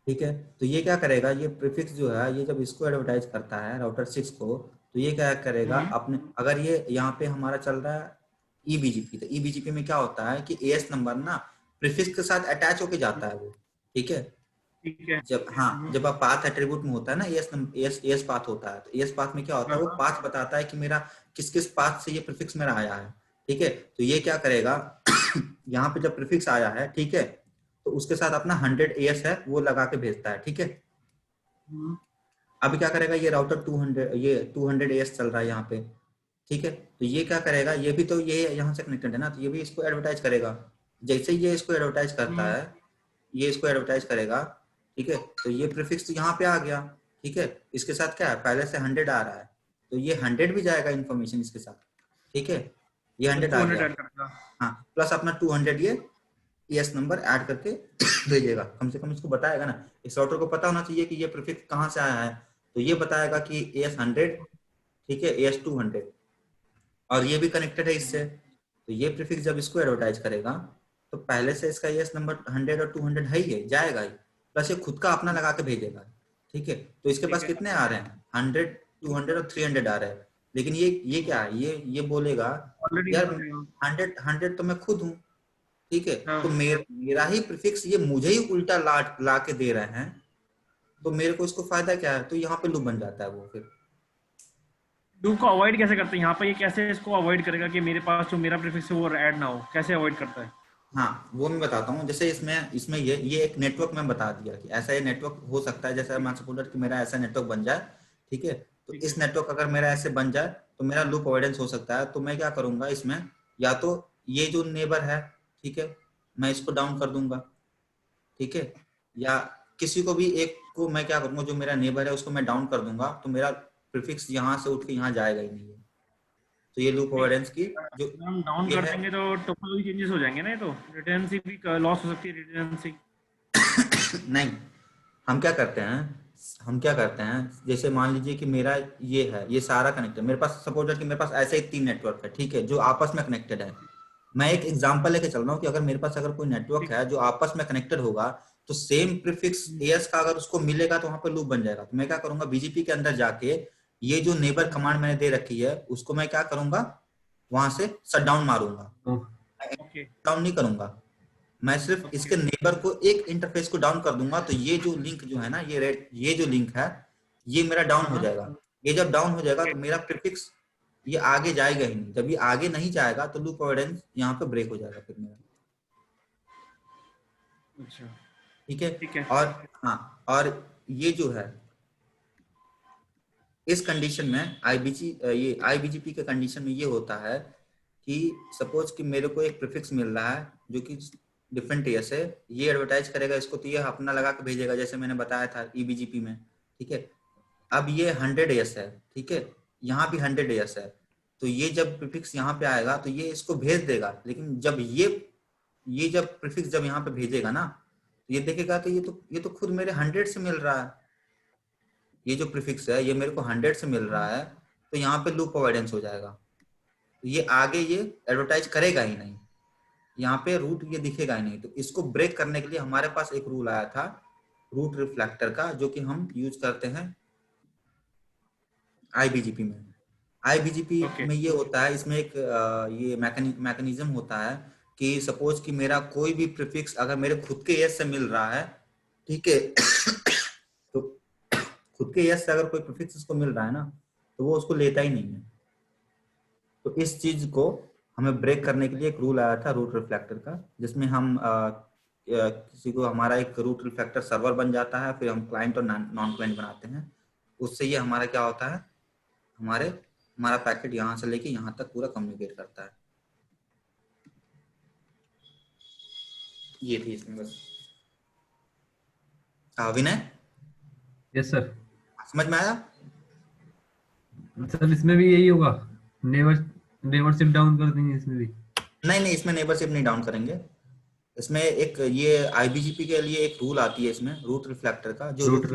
ठीक है। तो ये क्या करेगा, ये प्रीफिक्स जो है, ये जब इसको एडवर्टाइज करता है राउटर 6 को, तो ये क्या करेगा अपने, अगर ये यहाँ पे हमारा चल रहा है ईबीजीपी, तो ईबीजीपी में क्या होता है कि एएस नंबर ना प्रीफिक्स के साथ अटैच होके जाता है वो, ठीक है। ठीक है। जब हाँ, जब आप पाथ एट्रीब्यूट में होता है ना, एएस पाथ होता है, तो एएस पाथ में क्या होता है, वो पाथ बताता है कि मेरा किस किस पाथ से ये प्रीफिक्स मेरा आया है, ठीक है। तो ये क्या करेगा यहाँ पे जब प्रीफिक्स आया है, ठीक है, तो उसके साथ अपना 100 एएस है वो लगा के भेजता है, ठीक है। अभी क्या करेगा, ये राउटर 200 एएस चल रहा है यहाँ पे, ठीक है। तो ये क्या करेगा, ये भी तो ये यहाँ से कनेक्टेड है ना, तो ये भी इसको एडवर्टाइज करेगा। जैसे ही ये इसको एडवर्टाइज करता है, ये इसको एडवर्टाइज करेगा, ठीक है। तो ये प्रीफिक्स यहाँ पे आ गया, ठीक है। इसके साथ क्या है, पहले से 100 आ रहा है, तो ये 100 भी जाएगा इन्फॉर्मेशन इसके साथ, ठीक है। ये 100 आ 200 गया, ऐड करता। हाँ, प्लस अपना 200 ये एएस नंबर ऐड करके भेजेगा, कम से कम इसको बताएगा ना। इस राउटर को पता होना चाहिए कि ये प्रीफिक्स कहाँ से आया है, तो ये बताएगा कि एएस 100, ठीक है, एएस 200, और ये भी कनेक्टेड है इससे। तो ये प्रीफिक्स जब इसको एडवर्टाइज करेगा, तो पहले से इसका एएस नंबर 100 और 200 है ही है, जाएगा ही, प्लस ये खुद का अपना लगा के भेजेगा, ठीक है। तो इसके पास कितने आ रहे हैं, 100 200 और 300 आ रहे हैं, लेकिन ये क्या है, ये बोलेगा ऑलरेडी। यार 100 तो मैं खुद हूँ, ठीक है। तो मेरा ही प्रीफिक्स ये मुझे ही उल्टा ला के दे रहे हैं, तो मेरे को इसको फायदा क्या है, तो यहाँ पे लूप बन जाता है वो फिर। लूप को अवॉइड कैसे करते हैं यहाँ पे, ये कैसे इसको अवॉइड करेगा कि मेरे पास जो मेरा प्रीफिक्स है वो ऐड ना हो, कैसे अवॉइड करता है? हाँ, वो मैं बताता हूँ। जैसे इसमें ये एक नेटवर्क में बता दिया कि ऐसा ये नेटवर्क हो सकता है, जैसे मान सपोज कि मेरा ऐसा नेटवर्क बन जाए, ठीक है। तो इस नेटवर्क अगर मेरा ऐसे बन जाए, तो मेरा लूप अवॉइडेंस हो सकता है। तो मैं क्या करूंगा इसमें, या तो ये जो नेबर है, ठीक है, मैं इसको डाउन कर दूंगा, ठीक है, या किसी को भी एक को मैं क्या करूंगा, जो मेरा नेबर है उसको मैं डाउन कर दूंगा, तो मेरा प्रीफिक्स यहाँ से उठ के यहाँ जाएगा ही नहीं है। तो ये लूप अवॉइडेंस की जो हम डाउन ये कर है देंगे तो टोपोलॉजी चेंजेस हो जाएंगे ना, ये तो रिडंडेंसी भी लॉस हो सकती है, रिडंडेंसी। नहीं, हम क्या करते हैं, हम क्या करते हैं, जैसे मान लीजिए कि मेरा ये है, ये सारा कनेक्टेड, मेरे पास सपोज है कि मेरे पास ऐसे ही 3 नेटवर्क है, ठीक है, जो आपस में कनेक्टेड है। मैं एक एग्जांपल लेके चल रहा हूँ कि अगर मेरे पास अगर कोई नेटवर्क है जो आपस में कनेक्टेड होगा, तो सेम प्रीफिक्स एएस का अगर उसको मिलेगा तो वहां पर लूप बन जाएगा। तो मैं क्या करूंगा, बीजीपी के अंदर जाके ये जो नेबर कमांड मैंने दे रखी है उसको मैं क्या करूंगा, वहां से शट डाउन मारूंगा, ओके डाउन नहीं करूंगा, मैं सिर्फ इसके नेबर को एक इंटरफेस को डाउन कर दूंगा। तो ये जो लिंक जो है ना, ये रेड, ये जो लिंक है ये मेरा डाउन हो जाएगा। ये जब डाउन हो जाएगा तो मेरा प्रीफिक्स ये आगे जाएगा ही नहीं। जब ये आगे नहीं जाएगा तो लूप अवॉइडेंस यहाँ पे ब्रेक हो जाएगा फिर मेरा। अच्छा ठीक है। ठीक है। और हाँ, और ये जो है इस कंडीशन में ये आईबीजीपी के कंडीशन में ये होता है कि सपोज कि मेरे को एक प्रीफिक्स मिल रहा है जो कि डिफरेंट एएस है, ये एडवर्टाइज करेगा इसको, तो ये अपना लगा के भेजेगा जैसे मैंने बताया था ईबीजीपी में। ठीक है, अब ये 100 एएस है, ठीक है, यहाँ भी 100 एएस है, तो ये जब प्रीफिक्स यहाँ पे आएगा तो ये इसको भेज देगा। लेकिन जब ये जब प्रीफिक्स जब यहाँ पे भेजेगा ना, तो ये देखेगा कि ये तो खुद मेरे 100 से मिल रहा है, ये जो प्रीफिक्स है ये मेरे को 100 से मिल रहा है, तो यहाँ पे लूप अवॉइडेंस हो जाएगा। तो ये आगे ये एडवर्टाइज करेगा ही नहीं, यहाँ पे रूट ये दिखेगा ही नहीं। तो इसको ब्रेक करने के लिए हमारे पास एक रूल आया था रूट रिफ्लेक्टर का, जो कि हम यूज करते हैं आईबीजीपी में। आईबीजीपी में ये होता है, इसमें एक ये मैकेनिज्म होता है कि सपोज कि मेरा कोई भी प्रीफिक्स अगर मेरे खुद के एस से मिल रहा है, ठीक है, तो खुद के एस से अगर कोई प्रीफिक्स उसको मिल रहा है ना, तो वो उसको लेता ही नहीं है। तो इस चीज को हमें ब्रेक करने के लिए एक रूल आया था रूट रिफ्लेक्टर का, जिसमें हम किसी को हमारा एक रूट रिफ्लेक्टर सर्वर बन जाता है, फिर हम क्लाइंट और नॉन क्लाइंट बनाते हैं। उससे ये हमारा क्या होता है, हमारा पैकेट यहाँ से लेके यहाँ तक पूरा कम्युनिकेट करता है। ये थी इसमें बस। विनय, यस सर। समझ में आया? सर इसमें भी यही होगा, नेबरशिप डाउन कर देंगे इसमें भी? नहीं, इसमें नेबरशिप नहीं डाउन करेंगे। इसमें एक ये आईबीजीपी के लिए एक रूल आती है इसमें रूट रिफ्लेक्टर का, जो रूट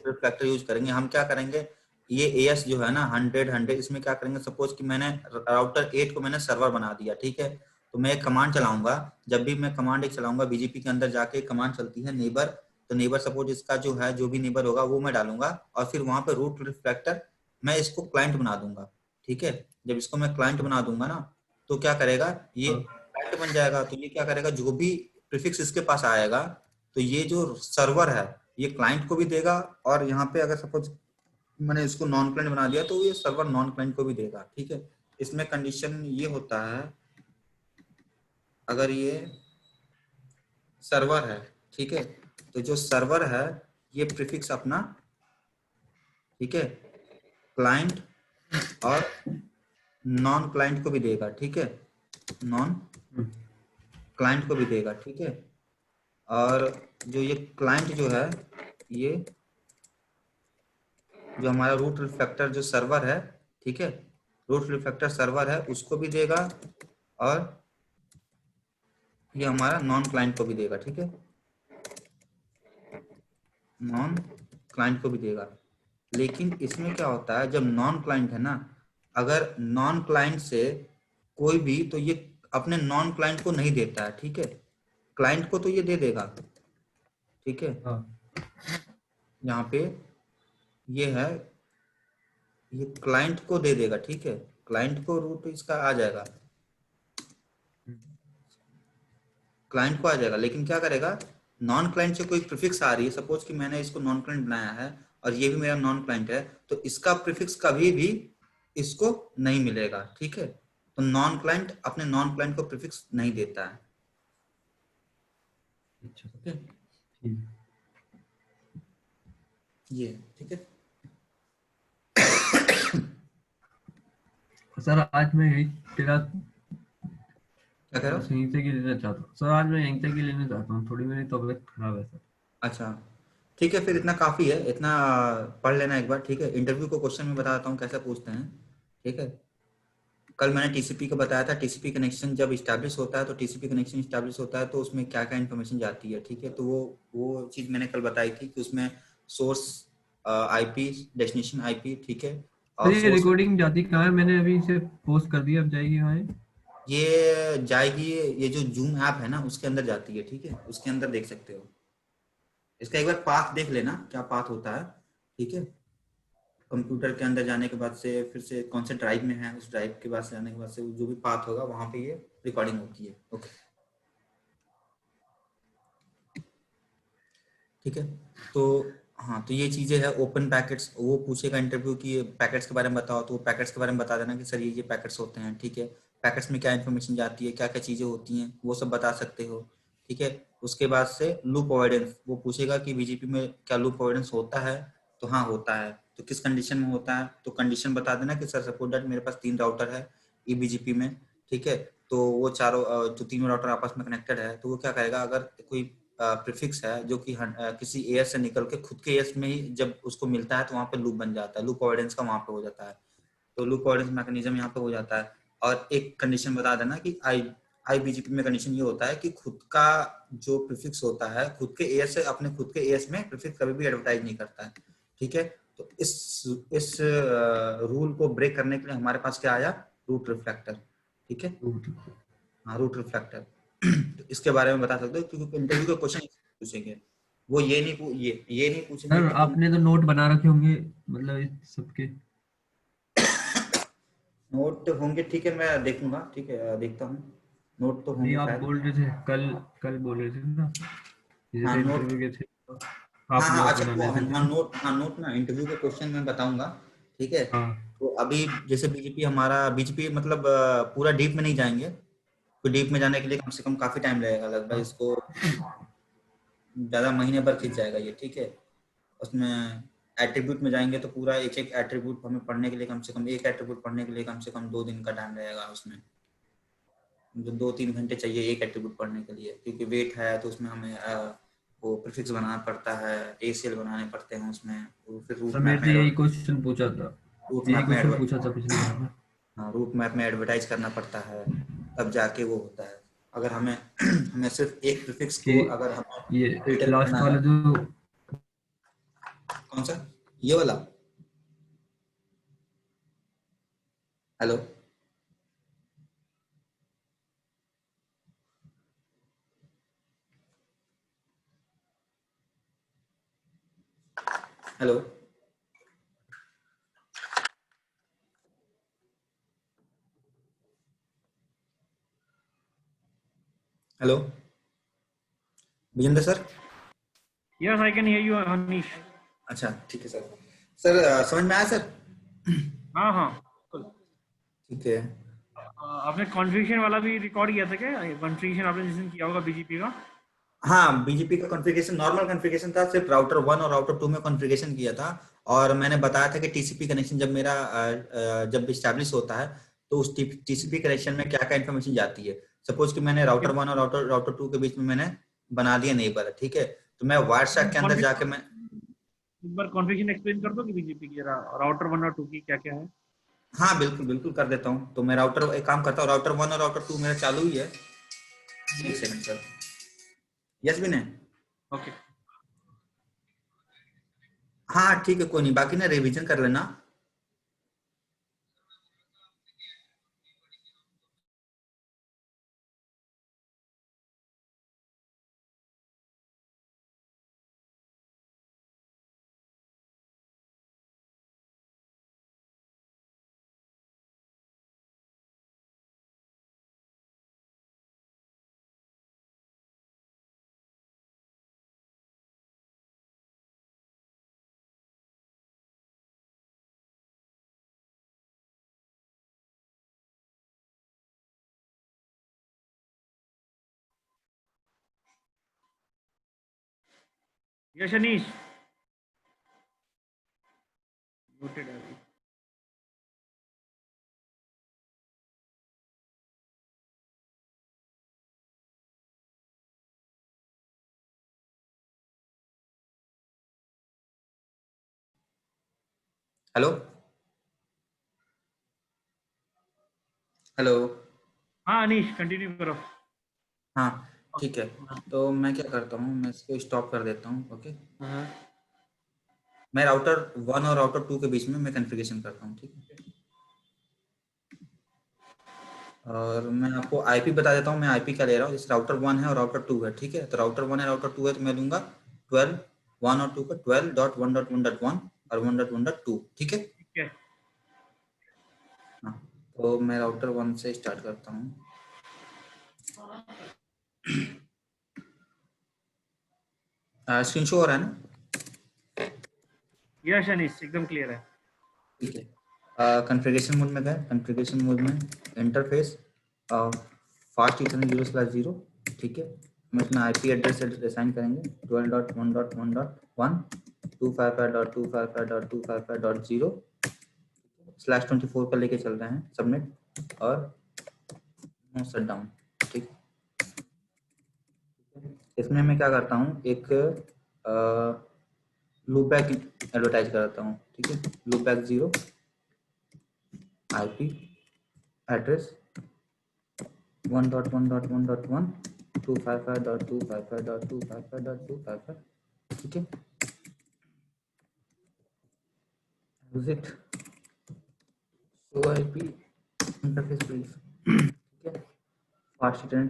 रिफ्लेक्टर यूज करेंगे। हम क्या करेंगे, ये एएस जो है ना 100 इसमें क्या करेंगे, सपोज कि मैंने राउटर 8 को मैंने सर्वर बना दिया, ठीक है, तो मैं एक कमांड चलाऊंगा। जब भी मैं कमांड एक चलाऊंगा बीजीपी के अंदर जाके कमांड चलती है नेबर, तो नेबर सपोज इसका जो है जो भी नेबर होगा वो मैं डालूंगा, और फिर वहां पे रूट रिफ्लेक्टर मैं इसको क्लाइंट बना दूंगा। ठीक है, जब इसको मैं क्लाइंट बना दूंगा ना, तो क्या करेगा, ये क्लाइंट बन जाएगा। तो ये क्या करेगा, जो भी प्रीफिक्स इसके पास आएगा, तो ये जो सर्वर है ये क्लाइंट को भी देगा, और यहाँ पे अगर सपोज मैंने इसको नॉन क्लाइंट बना दिया तो ये सर्वर नॉन क्लाइंट को भी देगा। ठीक है, इसमें कंडीशन ये होता है, अगर ये सर्वर है, ठीक है, तो जो सर्वर है ये प्रीफिक्स अपना, ठीक है, क्लाइंट और नॉन क्लाइंट को भी देगा। ठीक है, नॉन क्लाइंट को भी देगा। ठीक है, और जो ये क्लाइंट जो है, ये जो हमारा रूट रिफ्लेक्टर जो सर्वर है, ठीक है, रूट रिफ्लेक्टर सर्वर है उसको भी देगा, और ये हमारा नॉन क्लाइंट को भी देगा। ठीक है, नॉन क्लाइंट को भी देगा। लेकिन इसमें क्या होता है, जब नॉन क्लाइंट है ना, अगर नॉन क्लाइंट से कोई भी, तो ये अपने नॉन क्लाइंट को नहीं देता है। ठीक है, क्लाइंट को तो ये दे देगा। ठीक है, यहाँ पे ये है, ये क्लाइंट को दे देगा। ठीक है, क्लाइंट को रूट इसका आ जाएगा, क्लाइंट को आ जाएगा। लेकिन क्या करेगा, नॉन क्लाइंट से कोई प्रीफिक्स आ रही है, सपोज कि मैंने इसको नॉन क्लाइंट बनाया है और ये भी मेरा नॉन क्लाइंट है, तो इसका प्रीफिक्स कभी भी इसको नहीं मिलेगा। ठीक है, तो नॉन क्लाइंट अपने नॉन क्लाइंट को प्रीफिक्स नहीं देता है। अच्छा ये ठीक है सर। आज मैं यही तेरा क्या कह रहा हूँ, यहीं तक ही लेना चाहता हूँ सर। आज मैं यहीं तक ही लेना चाहता हूँ, थोड़ी मेरी तबीयत खराब है सर। अच्छा ठीक है, फिर इतना काफी है, इतना पढ़ लेना एक बार। ठीक है, इंटरव्यू को क्वेश्चन में बताता हूँ कैसे पूछते हैं। ठीक है, कल मैंने टीसीपी का बताया था, टीसीपी कनेक्शन जब इस्टेब्लिश होता है तो टीसीपी कनेक्शन इस्टेब्लिश होता है तो उसमें क्या क्या इन्फॉर्मेशन जाती है, ठीक है। तो वो चीज मैंने कल बताई थी कि उसमें सोर्स आईपी, डेस्टिनेशन आईपी, ठीक है, सर और ये सोर्स रिकॉर्डिंग जाती कहाँ है? मैंने अभी इसे पोस्ट कर दिया, अब जाएगी कहाँ है? ये जाएगी, ये जो जूम ऐप है ना उसके अंदर जाती है, ठीक है, उसके अंदर देख सकते हो। इसका एक बार पाथ देख लेना क्या पाथ होता है, ठीक है। कंप्यूटर के अंदर जाने के बाद से फिर से कौन से ड्राइव में है, उस ड्राइव के बाद से जाने के बाद से जो भी पाथ होगा वहां पे ये रिकॉर्डिंग होती है। ओके, ठीक है। तो हाँ, तो ये चीजें है ओपन पैकेट्स, वो पूछेगा इंटरव्यू की पैकेट्स के बारे में बताओ, तो वो पैकेट्स के बारे में बता देना कि सर ये पैकेट्स होते हैं, ठीक है। पैकेट्स में क्या इन्फॉर्मेशन जाती है, क्या क्या चीजें होती हैं, वो सब बता सकते हो, ठीक है। उसके बाद से लूप अवॉइडेंस, वो पूछेगा कि बीजीपी में क्या लूप अवॉइडेंस होता है, तो हाँ होता है, तो किस कंडीशन में होता है, तो कंडीशन बता देना कि सर सपोज दैट मेरे पास 3 राउटर है ईबीजीपी में, ठीक है। तो वो चारों जो तीनों राउटर आपस में कनेक्टेड है, तो वो क्या करेगा, अगर कोई प्रीफिक्स है जो कि किसी एएस से निकल के खुद के एएस में ही जब उसको मिलता है तो वहां पे लूप बन जाता है, लूप अवॉइडेंस का वहां पे हो जाता है। तो लूप अवॉइडेंस मैकेनिज्म यहाँ पे हो जाता है। और एक कंडीशन बता देना कि आईबीजीपी में कंडीशन ये होता है कि खुद का जो प्रीफिक्स होता है खुद के एएस से अपने खुद के एएस में प्रीफिक्स कभी भी एडवर्टाइज नहीं करता है, ठीक है। तो इस रूल को ब्रेक करने के लिए हमारे पास क्या आया, रूट रिफ्लेक्टर, ठीक है। हाँ, रूट रिफ्लेक्टर। तो इसके बारे में बता सकते हो क्योंकि इंटरव्यू के क्वेश्चन पूछेंगे, वो ये नहीं पूछेंगे सर कि तुम आपने तो नोट बना रखे होंगे, मतलब इस सबके। नोट होंगे, ठीक है, मैं देखूंगा, ठीक है, देखता हूँ, नोट तो नहीं होंगे आप शायद। बोल रहे थे कल, कल बोल रहे थे ना, हाँ जैसे नोट, इंटरव्यू के थे तो हाँ आप हाँ, नोट अच्छा बना वो लेते हाँ थे। नोट, हाँ नोट ना इंटरव्यू के क्वेश्चन मैं बताऊंगा, ठीक है। हाँ तो अभी जैसे बीजेपी हमारा बीजेपी मतलब पूरा डीप में नहीं जाएंगे, तो डीप में जाने के लिए कम से कम काफी टाइम लगेगा, लगभग इसको ज्यादा महीने भर खींच जाएगा ये, ठीक है। उसमें एट्रीब्यूट में जाएंगे तो पूरा एक एक एट्रीब्यूट हमें पढ़ने के लिए कम से कम, एक एट्रीब्यूट पढ़ने के लिए कम से कम 2 दिन का टाइम लगेगा उसमें, जो 2-3 घंटे चाहिए एक एट्रीब्यूट पढ़ने के लिए, क्योंकि वेट है तो उसमें हमें वो प्रीफिक्स बनाना पड़ता है, एसीएल बनाने पड़ते हैं उसमें, वो फिर सर मेरे से यही क्वेश्चन पूछा था, रूट यही मैप में क्वेश्चन पूछा था पिछली बार में। हाँ, रूट मैप में एडवर्टाइज करना पड़ता है, तब जाके वो होता है। अगर हमें हमें सिर्फ एक प्रीफिक्स कि को अगर हमें ये फिल्टर लास्ट करना है, वाला जो, कौन सा, ये वाला, hello, hello, hello, Vijendra sir. Yes I can hear you Anish. अच्छा ठीक है सर, सर समझ में आया सर। हाँ हाँ बिल्कुल। ठीक है। आपने कॉन्फ़िगरेशन वाला भी रिकॉर्ड किया था क्या? कॉन्फ़िगरेशन आपने जिस दिन किया होगा बीजीपी का। हाँ, बीजीपी का कॉन्फ़िगरेशन नॉर्मल कॉन्फ़िगरेशन था, सिर्फ राउटर 1 और राउटर 2 में कॉन्फ़िगरेशन किया था। और मैंने बताया था कि टीसीपी कनेक्शन जब मेरा जब इस्टेब्लिश होता है तो उस टीसीपी कनेक्शन में क्या क्या इन्फॉर्मेशन जाती है। सपोज कि मैंने राउटर 1 और राउटर 2 के बीच में मैंने बना दिया नेबर, ठीक है। तो मैं वाट्सएप के अंदर जाके मैं, एक बार कॉन्फ़िगरेशन एक्सप्लेन कर दो कि बीजीपी की राउटर 1 और 2 की क्या क्या है। हाँ बिल्कुल बिल्कुल कर देता हूँ। तो मैं राउटर एक काम करता हूँ, राउटर 1 और राउटर 2 मेरा चालू ही है। एक सेकंड सर, यस भी नहीं, ओके। हाँ ठीक है, कोई नहीं, बाकी ना रिवीजन कर लेना। यस अनीश म्यूटेड है अभी। Hello, hello. हाँ अनीश कंटिन्यू करो। हाँ ठीक है, तो मैं क्या करता हूँ, मैं इसको स्टॉप कर देता हूँ। ओके, हाँ मैं राउटर 1 और राउटर 2 के बीच में मैं कॉन्फ़िगरेशन करता हूँ, ठीक है। और मैं आपको आईपी बता देता हूँ, मैं आईपी क्या ले रहा हूँ। इस राउटर 1 है और राउटर 2 है, ठीक है। तो राउटर 1 है, राउटर 2 है, तो मैं लूंगा 12 1 और 2 का 12.1.1.1 और 1.1.2, ठीक है। ठीक है। हाँ, तो मैं राउटर 1 से स्टार्ट करता हूँ। स्क्रीन शो हो रहा है ना? यस अनीश एकदम क्लियर है। ठीक है। कॉन्फ़िगरेशन मोड में गए, कॉन्फ़िगरेशन मोड में इंटरफेस फास्ट इथरनेट 0/0, ठीक है। हम इसमें आईपी एड्रेस असाइन करेंगे 12.1.1.1 255.255.255.0 /24 का लेके चल रहे हैं, सबमिट और नो शट डाउन, ठीक। इसमें मैं क्या करता हूँ, एक लूप बैक एडवर्टाइज कराता हूँ, ठीक है। लूप बैक 0 आईपी एड्रेस 1.1.1.1 255.255.255.255, ठीक है। Visit show IP interface brief, ठीक है। फास्ट रिटर्न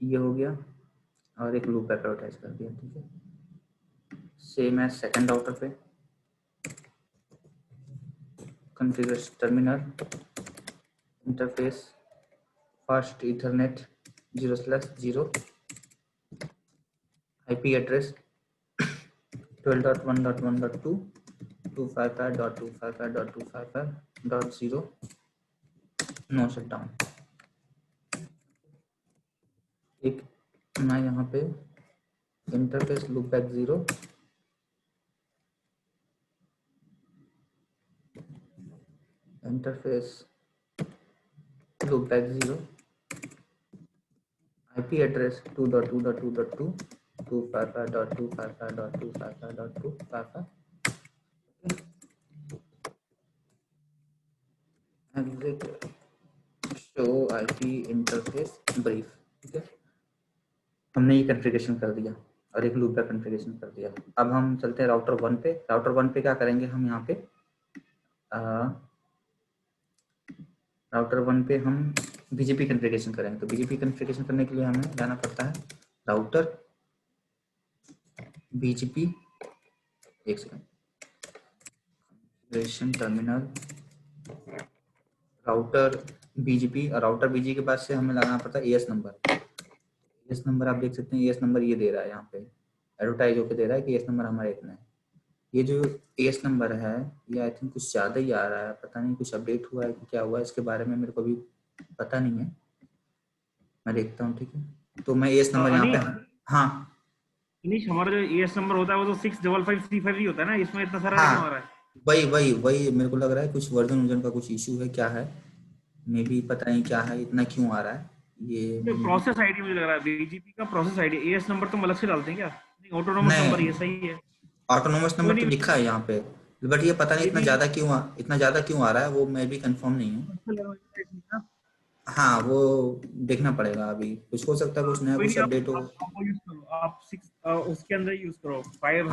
ये हो गया और एक लूप बैक एडवर्टाइज कर दिया, ठीक है। सेम है सेकंड राउटर पे, configure terminal interface fast ethernet 0/0 IP address 12.1.1.2 255.255.255.0 no shut down. एक मैं यहाँ पे interface loopback 0 interface loopback 0 IP address 2.2.2.2 255.255.255.255 exit show IP interface brief, ठीक है। हमने ये कॉन्फ़िगरेशन कर दिया और एक लूप का कॉन्फ़िगरेशन कर दिया। अब हम चलते हैं राउटर 1 पे। राउटर 1 पे क्या करेंगे हम, यहाँ पे राउटर 1 पे हम बीजीपी कॉन्फ़िगरेशन करेंगे। तो बीजीपी कॉन्फ़िगरेशन करने के लिए हमें जाना पड़ता है राउटर बीजीपी, एक second, configuration terminal router BGP, और राउटर बीजी के बाद से हमें लगाना पड़ता है एएस नंबर। एएस नंबर आप देख सकते हैं, एएस नंबर ये दे रहा है, यहाँ पे एडवर्टाइज होकर दे रहा है कि एएस नंबर हमारा इतना है। ये जो एएस नंबर है ये आई थिंक कुछ ज़्यादा ही आ रहा है, पता नहीं कुछ अपडेट हुआ है कि क्या हुआ है, इसके बारे में मेरे को अभी पता नहीं है, मैं देखता हूँ, ठीक है। तो मैं एएस नंबर यहाँ पे, अनीश हाँ अनीश हमारा जो एएस नंबर होता है वो तो 65535 ही होता है ना, इसमें इतना सारा क्यों आ हाँ, रहा है? वही वही वही मेरे को लग रहा है कुछ वर्जन का कुछ इशू है, क्या है मे भी, पता नहीं क्या है, इतना क्यों आ रहा है ये मे भी। प्रोसेस आईडी मुझे लग रहा है बीजीपी का प्रोसेस आईडी, एएस नंबर तुम अलग से डालते हैं क्या? नहीं ऑटोनोमस नंबर नहीं, ये सही है। ऑटोनोमस कोई नंबर तो नहीं, लिखा है यहाँ पे, बट ये पता नहीं मे इतना बी ज़्यादा क्यों आ रहा है, वो मैं भी कंफर्म नहीं हूँ। हाँ, वो देखना पड़ेगा, अभी कुछ हो सकता है, कुछ नया कोई कुछ नहीं, अपडेट हो। आप वो यूज करो, आप 6 उसके अंदर यूज करो हाँ,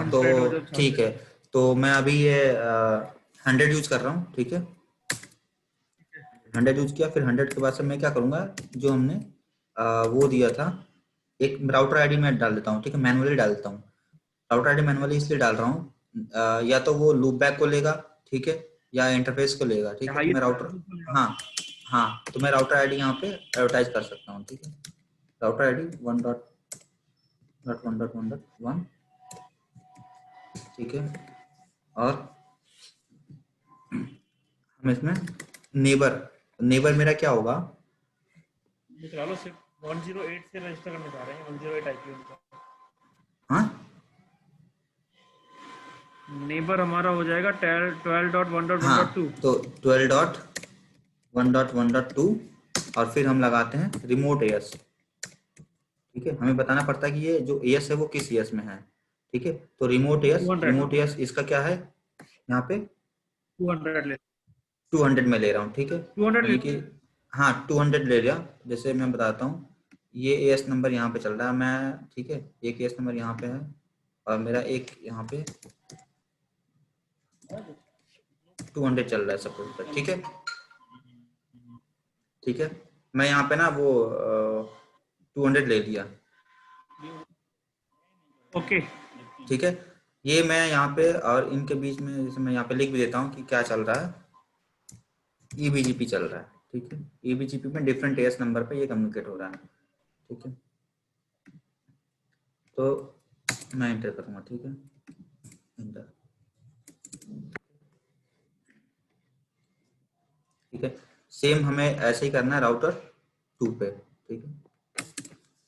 तो 500 हो जो ठीक है, तो मैं अभी ये 100 यूज कर रहा हूँ, ठीक है। 100 यूज किया, फिर 100 के बाद से मैं क्या करूँगा, जो हमने वो दिया था, एक राउटर आईडी मैं डाल देता हूँ, ठीक है, मैनुअली डाल देता हूँ। राउटर आईडी मैनुअली इसलिए डाल रहा हूँ, या तो वो लूप बैक को लेगा, ठीक है, या इंटरफेस को लेगा, ठीक है। तो मैं राउटर, हाँ हाँ, तो मैं राउटर आईडी यहाँ पे एडवर्टाइज कर सकता हूँ, ठीक है। राउटर आईडी 1.1.1.1, ठीक है। और हम इसमें नेबर मेरा क्या होगा, निकालो लो सिर्फ 108 से रजिस्टर करने जा रहे हैं, 108 आईपी उनका। हाँ नेबर हमारा हो जाएगा 12.1.1.2। हाँ, तो 12.1.1.2 और फिर हम लगाते हैं रिमोट एएस, ठीक है। हमें बताना पड़ता है कि ये जो एएस है वो किस एएस में है, ठीक है। तो200 रिमोट एएस इसका क्या है, यहाँ पे 200 ले 200 में ले रहा हूँ, ठीक है। 200 ले यानी कि हाँ 200 ले लिया। जैसे मैं बताता हूँ, ये एएस नंबर यहाँ पे चल रहा है, मैं ठीक है, एक एएस नंबर यहाँ पे है और मेरा एक यहाँ पे 200 चल रहा है सपोज कर, ठीक है। ठीक है, मैं यहाँ पे ना वो 200 ले लिया, ओके ठीक है। ये मैं यहाँ पे और इनके बीच में जैसे मैं यहाँ पे लिख भी देता हूँ कि क्या चल रहा है, ईबीजीपी चल रहा है, ठीक है। ईबीजीपी में डिफरेंट एएस नंबर पे ये कम्युनिकेट हो रहा है, ठीक है। तो मैं एंटर करूँगा, ठीक है, एंटर, ठीक है। सेम हमें ऐसे ही करना है राउटर 2 पे, ठीक है।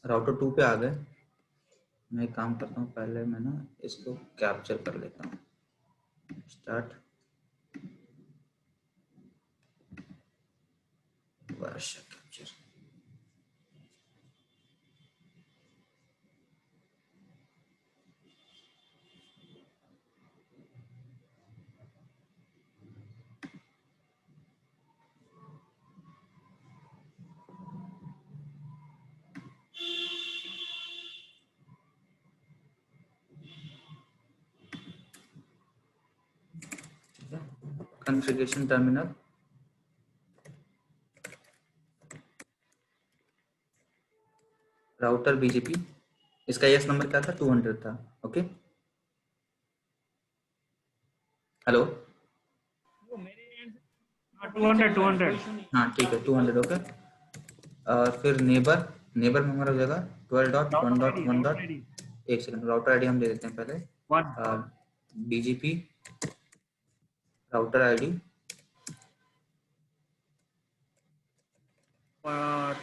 राउटर 2 पे आ गए। मैं एक काम करता हूँ, पहले मैं ना इसको कैप्चर कर लेता हूँ, स्टार्ट वर्षा capture. Configuration terminal, router BGP, इसका एएस नंबर क्या था, 200 था, ओके। हेलो, 200 हाँ ठीक है, 200, ओके। और फिर नेबर, नेबर में हमारा हो जाएगा 12.1.1. एक सेकंड, राउटर आईडी हम दे देते हैं पहले, बीजीपी राउटर आईडी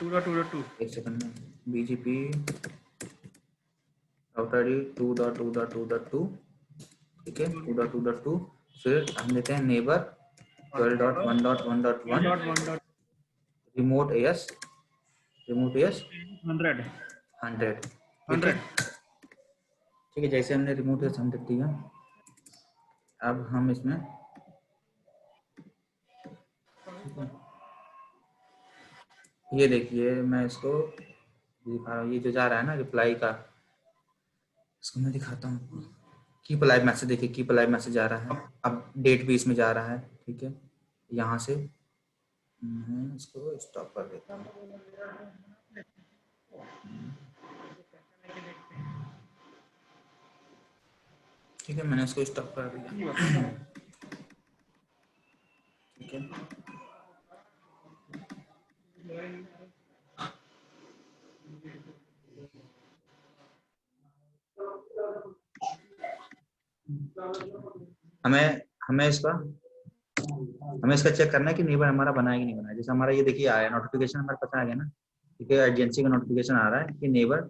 2.2.2 एक सेकंड में, बीजीपी राउटर आईडी 2.2.2.2, ठीक है, 2.2.2। फिर हम देते हैं neighbour 12.1.1.1, remote as, remote as 100, ठीक है। ठीक है, जैसे हमने रिमोट एएस 100 दिया, अब हम इसमें ये देखिए, मैं इसको दिखा रहा हूँ, ये जो जा रहा है ना रिप्लाई का, इसको मैं दिखाता हूँ। कीप अलाइव मैसेज देखिए, कीप अलाइव मैसेज आ रहा है, अब डेट भी इसमें जा रहा है, ठीक है। यहाँ से मैं इसको स्टॉप कर देता हूँ, ठीक है, मैंने इसको स्टॉप कर दिया, ठीक है। हमें हमें इसका चेक करना है कि नेबर हमारा बना है कि नहीं बना है। जैसे हमारा ये देखिए आया नोटिफिकेशन, हमारे पास आ गया ना, ठीक है, एजेंसी का नोटिफिकेशन आ रहा है कि नेबर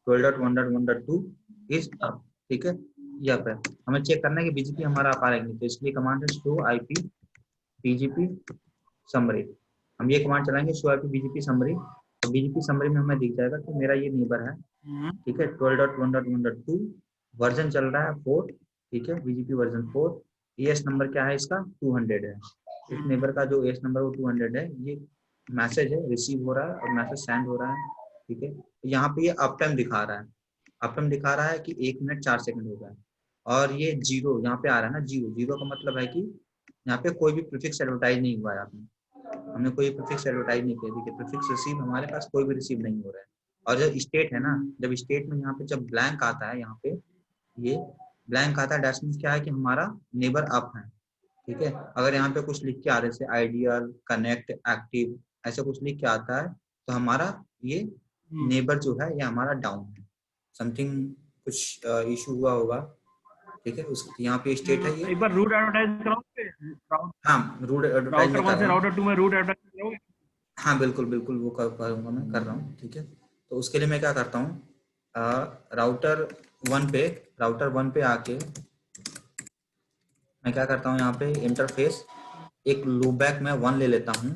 12.1.1.2 इज अप, ठीक है। यहाँ पे हमें चेक करना है कि बीजीपी हमारा आ रहा है कि नहीं, तो इसके लिए कमांड है शो आईपी बीजीपी समरी। हम ये कमांड चलाएंगे शो आईपी बीजीपी समरी, तो बीजीपी समरी में हमें दिख जाएगा कि मेरा ये नेबर है, ठीक है, 12.1.1.2, वर्जन चल रहा है 4, ठीक है, बीजीपी वर्जन 4। एएस नंबर क्या है इसका, 200 है। इस नेबर का जो एएस नंबर वो 200 है। ये मैसेज है, रिसीव हो रहा है और मैसेज सेंड हो रहा है, ठीक है। यहाँ पे ये अप टाइम दिखा रहा है, अप टाइम दिखा रहा है कि 1 मिनट 4 सेकंड हो गया है। और ये जीरो यहाँ पे आ रहा है ना, जीरो, जीरो का मतलब है कि यहाँ पे कोई भी प्रीफिक्स एडवर्टाइज नहीं हुआ है, आपने हमने कोई प्रीफिक्स एडवर्टाइज नहीं किया, देखिए प्रीफिक्स रिसीव हमारे पास कोई भी रिसीव नहीं हो रहा है। और जब स्टेट है ना, जब स्टेट में यहाँ पे जब ब्लैंक आता है, यहाँ पे ये ब्लैंक आता है, डैश मीन्स क्या है कि हमारा नेबर अप है, ठीक है। अगर यहाँ पे कुछ लिख के आ रहे जैसे आइडियल कनेक्ट एक्टिव ऐसा कुछ लिख के आता है, तो हमारा ये नेबर जो है ये हमारा डाउन है, समथिंग कुछ इशू हुआ होगा, ठीक है। उस यहाँ पे स्टेट है ये, एक बार रूट एडवर्टाइज कराओगे, हाँ रूट एडवर्टाइज राउटर में 1 कर से रहा हूँ, राउटर 2 में रूट एडवर्टाइज कराओगे। हाँ बिल्कुल बिल्कुल वो करूँगा, मैं कर रहा हूँ, ठीक है। तो उसके लिए मैं क्या करता हूँ, राउटर 1 पे, राउटर 1 पे आके मैं क्या करता हूँ, यहाँ पे इंटरफेस एक लूपबैक में 1 ले लेता हूँ,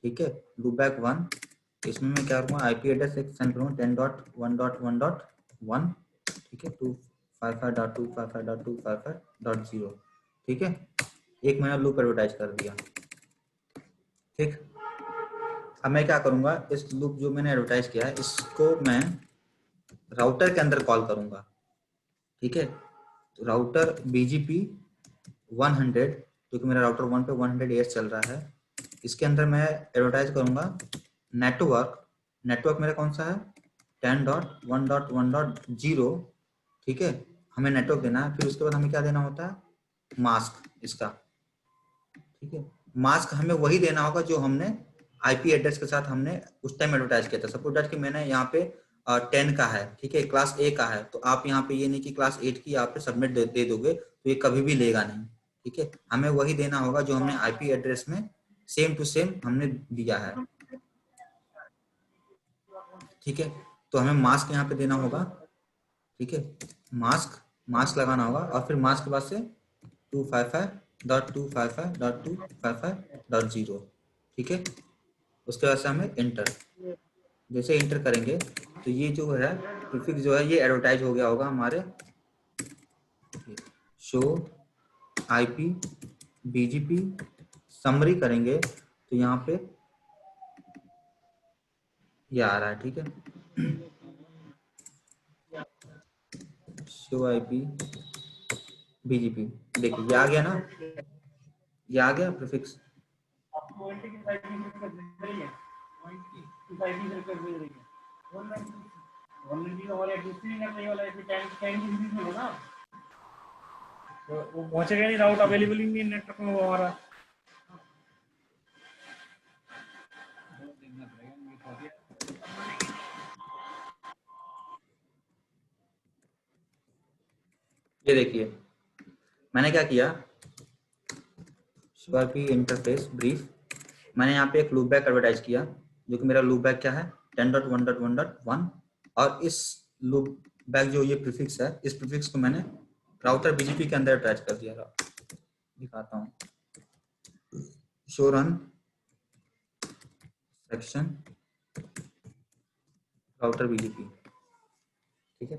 ठीक है, लूपबैक 1। इसमें मैं क्या करूँगा, आईपी एड्रेस एक सेंड करूँगा 10.1.1.1, ठीक है, 255.255.255.0, ठीक है। एक मैंने लूप एडवर्टाइज कर दिया, ठीक। अब मैं क्या करूंगा, इस लूप जो मैंने एडवर्टाइज किया है इसको मैं राउटर के अंदर कॉल करूंगा, ठीक है। तो राउटर BGP 100, क्योंकि मेरा राउटर 1 पे 100 AS चल रहा है, इसके अंदर मैं एडवर्टाइज करूंगा नेटवर्क। नेटवर्क मेरा कौन सा है 10.1.1.0, ठीक है। हमें नेटवर्क देना है, फिर उसके बाद हमें क्या देना होता है मास्क इसका, ठीक है। मास्क हमें वही देना होगा जो हमने IP एड्रेस के साथ हमने उस टाइम एडवर्टाइज किया था। सपोज दैट कि मैंने यहाँ पे 10 का है, ठीक है, क्लास A का है, तो आप यहाँ पे ये नहीं कि क्लास 8 की आप सबमिट दे दोगे तो ये कभी भी लेगा नहीं, ठीक है। हमें वही देना होगा जो हमने IP एड्रेस में सेम टू सेम हमने दिया है, ठीक है। तो हमें मास्क यहाँ पे देना होगा, ठीक है। मास्क लगाना होगा और फिर मास्क के बाद से 255.255.255.0, ठीक है। उसके बाद से हमें इंटर, जैसे इंटर करेंगे तो ये जो है प्रीफिक्स जो है ये एडवर्टाइज हो गया होगा हमारे शो IP BGP समरी करेंगे तो यहाँ पे ये आ रहा है, ठीक है। शो IP BGP, देखिए ये आ गया ना, ये आ गया प्रीफिक्स। वो पहुंचेगा नहीं, राउट अवेलेबल ही नहीं नेटवर्क में वो हमारा। ये देखिए मैंने क्या किया, शो IP इंटरफेस ब्रीफ, मैंने यहाँ पे एक लूप बैक एडवर्टाइज किया, जो कि मेरा लूप बैक क्या है 10.1.1.1, और इस लूप बैक जो ये प्रीफिक्स है, इस प्रीफिक्स को मैंने राउटर BGP के अंदर अटैच कर दिया था। दिखाता हूँ, show run section router BGP, ठीक है।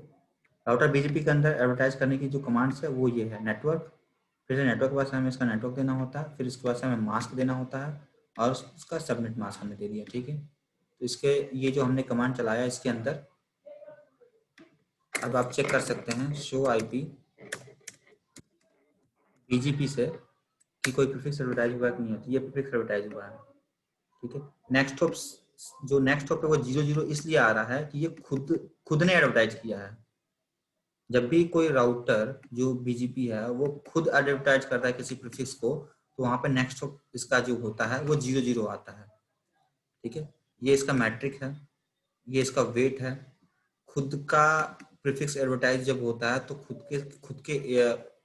राउटर BGP के अंदर एडवर्टाइज करने की जो कमांड्स है वो ये है नेटवर्क, फिर से नेटवर्क के बाद से हमें इसका नेटवर्क देना होता है, फिर इसके बाद से हमें मास्क देना होता है और उसका सबमिट मास्क हमने दे दिया, ठीक है। तो इसके ये जो हमने कमांड चलाया इसके अंदर, अब आप चेक कर सकते हैं शो IP BGP से कि कोई प्रीफिक्स एडवर्टाइज हुआ कि नहीं है, तो ये प्रीफिक्स एडवर्टाइज हुआ है, ठीक है। नेक्स्ट हॉप जो नेक्स्ट हॉप है वो 00 इसलिए आ रहा है कि ये खुद ने एडवर्टाइज किया है। जब भी कोई राउटर जो BGP है वो खुद एडवर्टाइज करता है किसी प्रीफिक्स को, तो वहां पे नेक्स्ट हॉप इसका जो होता है वो 00 आता है, ठीक है। ये इसका मैट्रिक है, ये इसका वेट है। खुद का प्रीफिक्स एडवर्टाइज जब होता है तो खुद के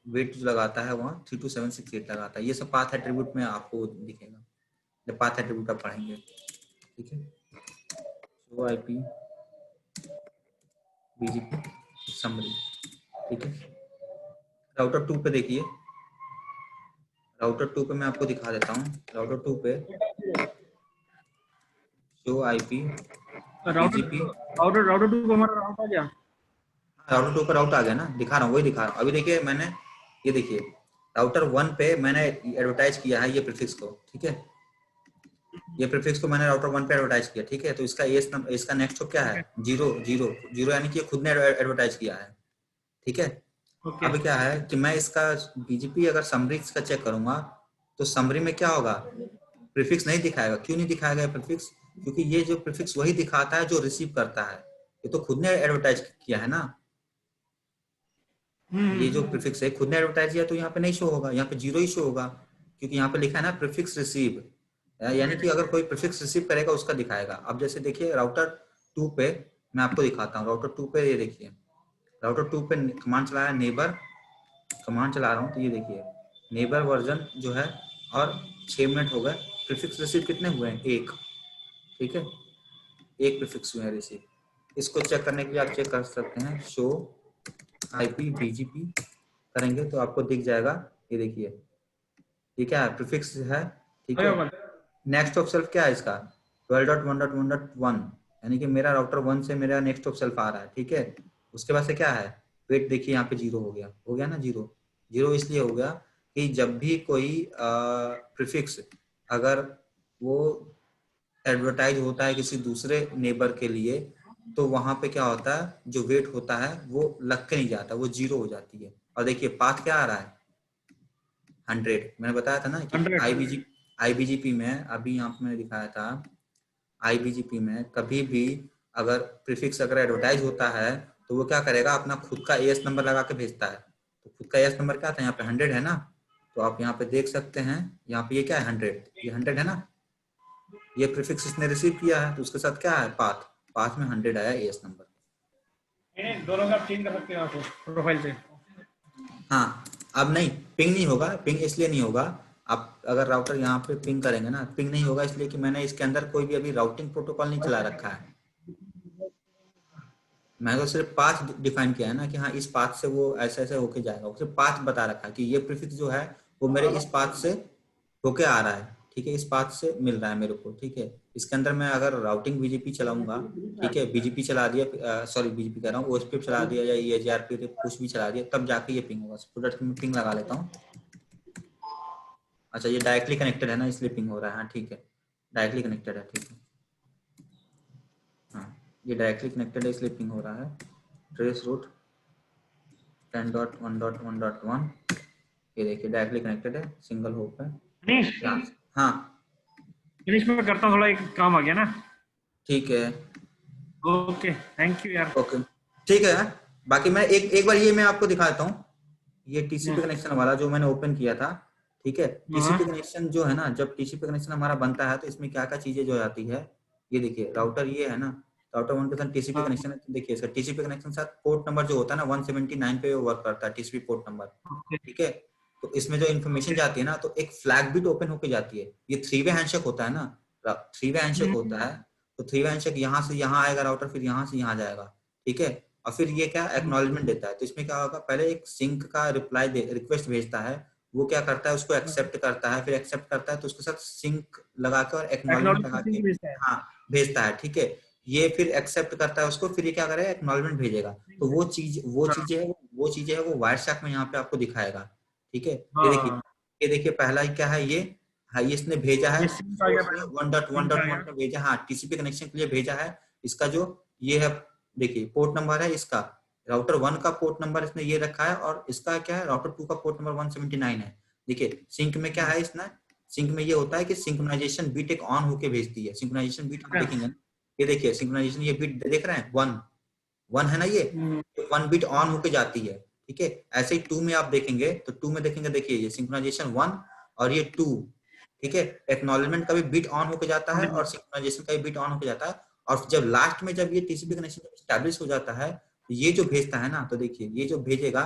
वेट जो लगाता है वहाँ 32768 लगाता है। ये सब पाथ एट्रीब्यूट में आपको दिखेगा जब पाथ एट्रीब्यूट आप पढ़ेंगे, ठीक है। शो IP BGP समरी, ठीक है। राउटर 2 पे देखिए, राउटर 2 पे मैं आपको दिखा देता हूँ। राउटर 2 पे शो IP BGP, राउटर 2 को हमारा राउट आ गया। राउटर 2 पर राउट आ गया ना, दिखा रहा हूँ, वही दिखा रहा हूँ। अभी देखिए मैंने ये देखिए राउटर 1 पे मैंने एडवर्टाइज किया है ये प्रीफिक्स को, ठीक है। ये प्रीफिक्स को मैंने राउटर 1 पे एडवर्टाइज किया, ठीक है। तो इसका नेक्स्ट क्या है 0 यानी कि खुद ने एडवर्टाइज किया है, ठीक है। अब क्या है कि मैं इसका BGP अगर समरी का चेक करूंगा तो समरी में क्या होगा, प्रीफिक्स नहीं दिखाएगा। क्यों नहीं दिखाएगा प्रीफिक्स, क्योंकि ये जो प्रीफिक्स वही दिखाता है जो रिसीव करता है, ये तो खुद ने एडवर्टाइज किया है ना। ये जो प्रीफिक्स है खुद ने एडवर्टाइज किया तो यहाँ पे नहीं शो होगा, यहाँ पे 0 ही शो होगा, क्योंकि यहाँ पे लिखा है ना प्रीफिक्स रिसीव, यानी कि अगर कोई प्रीफिक्स रिसीव करेगा उसका दिखाएगा। अब जैसे देखिए राउटर 2 पे मैं आपको दिखाता हूँ, राउटर 2 पे ये देखिए, राउटर 2 पे कमांड चलाया नेबर, कमांड चला रहा हूँ तो ये देखिए नेबर वर्जन जो है और 6 मिनट हो गए, प्रीफिक्स रिसीव कितने हुए हैं 1, ठीक है, 1 प्रीफिक्स हुए हैं रिसीव। इसको चेक करने के लिए आप चेक कर सकते हैं शो IP BGP करेंगे तो आपको दिख जाएगा, ये देखिए ये क्या है प्रीफिक्स है, ठीक है। नेक्स्ट ऑफ सेल्फ क्या है इसका 12.1.1.1, यानी कि मेरा राउटर 1 से मेरा नेक्स्ट ऑफ सेल्फ आ रहा है, ठीक है। उसके बाद से क्या है वेट, देखिए यहाँ पे 0 हो गया ना, 0 इसलिए हो गया कि जब भी कोई प्रीफिक्स अगर वो एडवर्टाइज होता है किसी दूसरे नेबर के लिए, तो वहां पे क्या होता है, जो वेट होता है वो लग के नहीं जाता, वो 0 हो जाती है। और देखिए पाथ क्या आ रहा है, 100। मैंने बताया था ना कि 100। आईबीजीपी में, अभी यहाँ पे मैंने दिखाया था, आईबीजीपी में कभी भी अगर प्रीफिक्स अगर एडवर्टाइज होता है तो वो क्या करेगा, अपना खुद का एएस नंबर लगा के भेजता है। तो खुद का एएस नंबर क्या था, यहाँ पे 100 है ना, तो आप यहाँ पे देख सकते हैं, यहाँ पे ये क्या है 100, ये 100 है ना, ये प्रीफिक्स इसने रिसीव किया है, तो उसके साथ क्या है पाथ, पाथ में 100 आया एएस नंबर। दोनों का आप चेंज कर सकते हैं आपको प्रोफाइल से। हाँ, अब नहीं पिंग नहीं होगा, पिंग इसलिए नहीं होगा, आप अगर राउटर यहाँ पे पिंग करेंगे ना, पिंग नहीं होगा इसलिए कि मैंने इसके अंदर कोई भी अभी राउटिंग प्रोटोकॉल नहीं चला रखा है। मैं तो सिर्फ पाथ डिफाइन किया है ना कि हाँ इस पाथ से वो ऐसे ऐसे होके जाएगा, सिर्फ पाथ बता रखा है कि ये प्रीफिक्स जो है वो मेरे इस पाथ से होके आ रहा है, ठीक है, इस पाथ से मिल रहा है मेरे को, ठीक है। इसके अंदर मैं अगर राउटिंग बीजीपी चलाऊंगा, ठीक है, बीजीपी चला दिया, सॉरी बीजीपी कह रहा हूँ, ओएसपी चला दिया या ईएचआरपी कुछ भी चला दिया, तब जाके ये पिंग होगा। प्रोडक्ट में पिंग लगा लेता हूँ। अच्छा ये डायरेक्टली कनेक्टेड है ना, इसलिए पिंग हो रहा है, हाँ ठीक है, डायरेक्टली कनेक्टेड है, ठीक है, हाँ ये डायरेक्टली कनेक्टेड है इसलिए पिंग हो रहा है। ट्रेस रूट 10.1.1.1, ये देखिए डायरेक्टली कनेक्टेड है, सिंगल होप है मनीष, यहाँ से। हाँ मनीष मैं करता हूँ, थोड़ा एक काम आ गया ना। ठीक है, ओके थैंक यू यार। ओके ठीक है। बाकी मैं एक बार ये मैं आपको दिखाता हूँ, ये टीसीपी कनेक्शन वाला जो मैंने ओपन किया था, ठीक है। टीसीपी कनेक्शन जो है ना, जब टीसीपी कनेक्शन हमारा बनता है तो इसमें क्या क्या चीजें जो आती है, ये देखिए राउटर ये है ना, राउटर 1 के साथ टीसीपी कनेक्शन है, तो देखिए इसका टीसीपी कनेक्शन साथ पोर्ट नंबर जो होता है ना 179 पे वर्क करता है टीसीपी पोर्ट नंबर, ठीक है। तो इसमें जो इन्फॉर्मेशन जाती है ना, तो एक फ्लैग बिट ओपन होके जाती है, ये 3 वे हैंडशेक होता है ना, 3 वे हैंडशेक होता है, तो 3 वे हैंडशेक यहाँ से यहाँ आएगा राउटर, फिर यहाँ से यहाँ जाएगा, ठीक है। और फिर ये क्या एक्नॉलेजमेंट देता है, तो इसमें क्या होगा, पहले एक सिंक का रिप्लाई रिक्वेस्ट भेजता है, वो क्या करता है उसको एक्सेप्ट करता है, फिर एक्सेप्ट करता है तो उसके साथ सिंक लगा के और एक्नॉलेजमेंट लगा के हाँ भेजता है, ठीक है। ये फिर एक्सेप्ट करता है उसको, फिर ये क्या करेगा एक्नॉलेजमेंट भेजेगा, तो वो चीजें है वो वायर स्टैक में यहाँ पे आपको दिखाएगा, ठीक है। ये देखिए पहला क्या है, ये हाँ ये इसने भेजा है 1.1.1 पे भेजा, हाँ टीसीपी कनेक्शन के लिए भेजा है। इसका जो ये है देखिए पोर्ट नंबर है इसका, राउटर 1 का पोर्ट नंबर इसने ये रखा है, और इसका क्या है राउटर 2 का पोर्ट नंबर 179 है। देखिए सिंक में क्या है, इसने सिंक में ये होता है कि सिंक्रोनाइजेशन बीट एक ऑन होके भेजती है, सिंक्रोनाइजेशन बीट हम देखेंगे ना, ये देखिए सिंक्रोनाइजेशन ये बीट देख रहे हैं 1 है ना, ये 1 बीट ऑन होके जाती है, ठीक है। ऐसे ही 2 में आप देखेंगे तो 2 में देखेंगे, देखिए ये सिंक्रोनाइजेशन 1 और ये 2, ठीक है। एक्नॉलेजमेंट का भी बीट ऑन होके जाता है और सिंक्रोनाइजेशन का भी बीट ऑन होके जाता है, और जब लास्ट में जब ये टीसीपी कनेक्शन एस्टैब्लिश हो जाता है, तो ये जो भेजता है ना, तो देखिए ये जो भेजेगा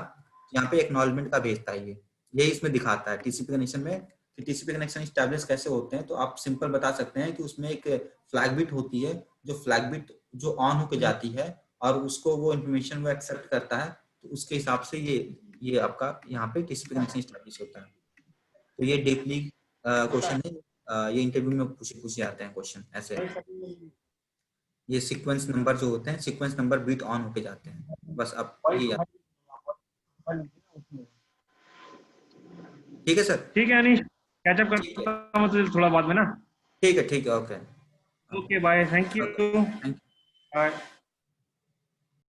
यहाँ पे एक्नॉलेजमेंट का भेजता है, ये यही इसमें दिखाता है टीसीपी कनेक्शन में कि टीसीपी कनेक्शन एस्टैब्लिश कैसे होते हैं। तो आप सिंपल बता सकते हैं कि उसमें एक फ्लैग बिट होती है, जो फ्लैग बिट जो ऑन होके जाती है और उसको वो इन्फॉर्मेशन वो एक्सेप्ट करता है, तो उसके हिसाब से ये आपका यहाँ पे टीसीपी कनेक्शन एस्टैब्लिश होता है। तो ये डीपली क्वेश्चन है, ये इंटरव्यू में पूछे आते हैं क्वेश्चन ऐसे। ये सीक्वेंस नंबर जो होते हैं, सीक्वेंस नंबर बीट ऑन होके जाते हैं, बस अब ये याद, ठीक है सर। ठीक है अनीश, कैचअप करता हूँ तो थोड़ा बाद में ना। ठीक है okay okay bye, thank you. Thank you. Bye.